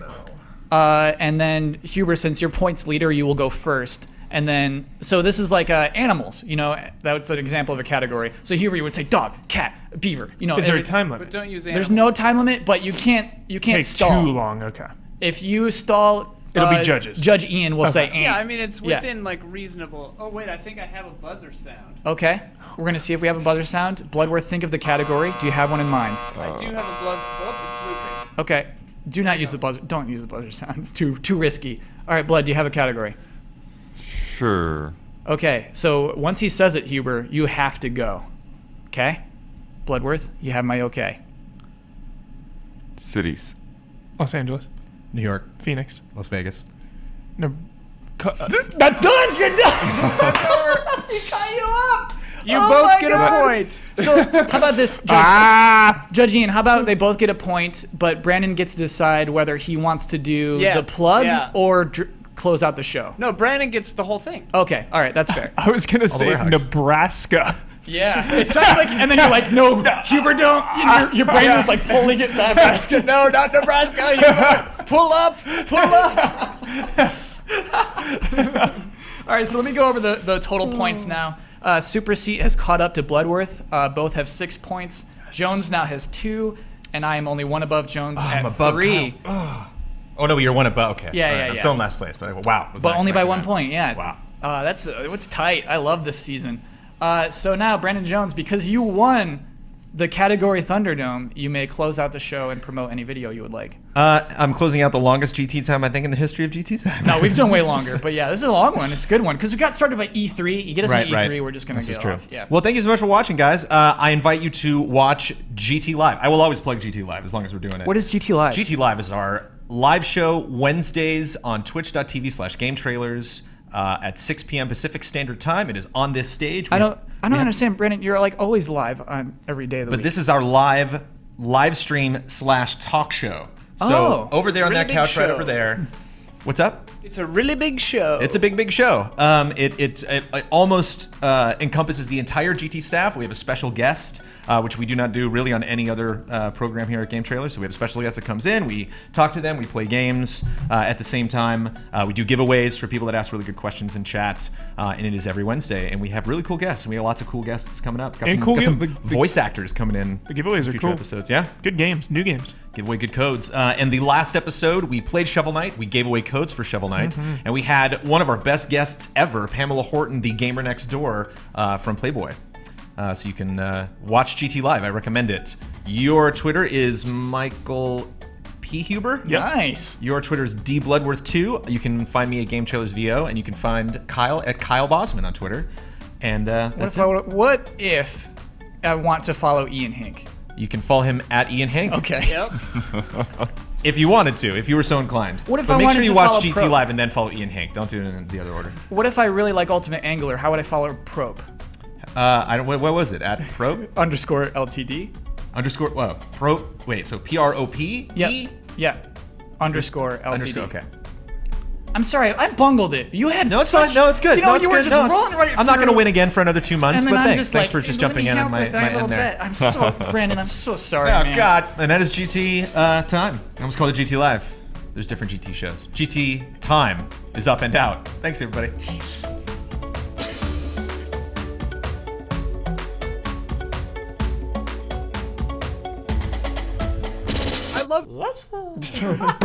S1: and then Huber, since you're points leader, you will go first. And then, so this is like animals. You know, that's an example of a category. So Huber, you would say dog, cat, beaver. You know,
S4: Is there a
S1: every-
S4: time
S5: But
S4: limit?
S5: don't use
S1: There's
S5: animals.
S1: no time limit, but you can't
S4: Take
S1: stall.
S4: too long. Okay.
S1: If you stall,
S4: It'll be judges.
S1: Judge Ian will say,
S5: Yeah, I mean it's
S1: Yeah.
S5: within like reasonable. Oh wait, I think I have a buzzer sound.
S1: Okay, we're gonna see if we have a buzzer sound. Bloodworth, think of the category. Do you have one in mind?
S5: I do have a buzzer. Oh, it's looping.
S1: Okay. Do not use the buzzer. Don't use the buzzer sound. It's too risky. All right, Blood. Do you have a category?
S3: Sure.
S1: Okay. So once he says it, Huber, you have to go. Okay. Bloodworth, you have my okay.
S3: Cities.
S4: Los Angeles,
S2: New York,
S4: Phoenix,
S2: Las Vegas.
S4: no,
S1: That's done. You're done. He cut you up.
S5: You
S1: Oh
S5: both
S1: my
S5: get
S1: God.
S5: a point.
S1: So how about this, Judge Ian? How about they both get a point, but Brandon gets to decide whether he wants to do
S5: Yes,
S1: the plug
S5: yeah.
S1: or close out the show.
S5: No, Brandon gets the whole thing.
S1: Okay. All right. That's fair.
S4: I was gonna say
S2: warehouse.
S4: Nebraska.
S1: Yeah, it sounds like, and then you're like, no, Huber, don't. Your brain is like pulling it back.
S5: No, not Nebraska. You pull up, pull up.
S1: All right, so let me go over the total points now. Super Seat has caught up to Bloodworth. Both have 6 points. Jones now has 2, and I am only 1 above Jones
S2: I'm
S1: at
S2: above
S1: 3.
S2: Oh no, you're one above. Okay.
S1: Yeah,
S2: All right,
S1: yeah,
S2: I'm
S1: yeah.
S2: still in last place, but wow. was
S1: But
S2: not
S1: only by
S2: expecting
S1: 1
S2: that.
S1: point. Yeah.
S2: Wow.
S1: That's what's tight. I love this season. So now, Brandon Jones, because you won the category Thunderdome, you may close out the show and promote any video you would like.
S2: I'm closing out the longest GT time I think in the history of GT time.
S1: No, we've done way longer, but yeah, this is a long one. It's a good one because we got started by E3. You get us
S2: Right,
S1: into E3, we're just gonna
S2: This
S1: get
S2: is true.
S1: off. Yeah.
S2: Well, thank you so much for watching, guys. I invite you to watch GT Live. I will always plug GT Live as long as we're doing it.
S1: What is GT Live?
S2: GT Live is our live show Wednesdays on twitch.tv/gametrailers at 6 p.m. Pacific Standard Time. It is on this stage.
S1: I don't
S2: We have-
S1: understand, Brandon. You're like always live on every day of the
S2: But
S1: week.
S2: this is our live stream / talk show. So
S1: Oh.
S2: over there on
S5: Really
S2: that
S5: big
S2: couch right
S5: show.
S2: over there. What's up?
S5: It's a really big show.
S2: It's a big show. It almost encompasses the entire GT staff. We have a special guest, which we do not do really on any other program here at Game Trailer. So we have a special guest that comes in. We talk to them. We play games at the same time. We do giveaways for people that ask really good questions in chat, and it is every Wednesday. And we have really cool guests. And we have lots of cool guests coming up. Got some voice actors coming in.
S4: The giveaways are
S2: future
S4: cool.
S2: episodes, yeah.
S4: Good games, new games.
S2: Give away good codes. And the last episode, we played Shovel Knight. We gave away codes for Shovel Knight. And we had one of our best guests ever, Pamela Horton, the gamer next door from Playboy. So you can watch GT Live. I recommend it. Your Twitter is Michael P. Huber.
S4: Yep.
S1: Nice.
S2: Your Twitter is DBloodworth2. You can find me at Game Trailers VO, and you can find Kyle at Kyle Bosman on Twitter. And that's it.
S1: What if I want to follow Ian Hink?
S2: You can follow him at Ian Hank.
S1: Okay.
S5: Yep.
S2: If you wanted to, if you were so inclined.
S1: What if
S2: but
S1: I
S2: make
S1: wanted
S2: sure you
S1: to
S2: watch
S1: follow
S2: GT
S1: Pro?
S2: Live and then follow Ian Hank. Don't do it in the other order.
S1: What if I really like Ultimate Angler? How would I follow Probe?
S2: I don't. What was it? At Pro
S1: Underscore LTD.
S2: underscore. Well, Pro. Wait. So PROP.
S1: Yep. Yeah. Underscore LTD.
S2: Underscore. Okay.
S1: I'm sorry, I bungled it. You had
S2: No, it's
S1: such,
S2: fine. No, it's good.
S1: You know,
S2: no, it's
S1: you were
S2: good.
S1: just
S2: No, it's-
S1: rolling right
S2: I'm not going to
S1: through.
S2: win again for another 2 months,
S1: And
S2: but
S1: then I'm
S2: thanks.
S1: just
S2: Thanks
S1: like,
S2: for just
S1: let
S2: jumping
S1: me
S2: in on
S1: help
S2: my
S1: with that
S2: end
S1: little
S2: there.
S1: bit. I'm so Brandon. I'm so sorry,
S2: Oh
S1: man.
S2: God! And that is GT time. I almost called it GT Live. There's different GT shows. GT time is up and out. Thanks, everybody.
S5: I love.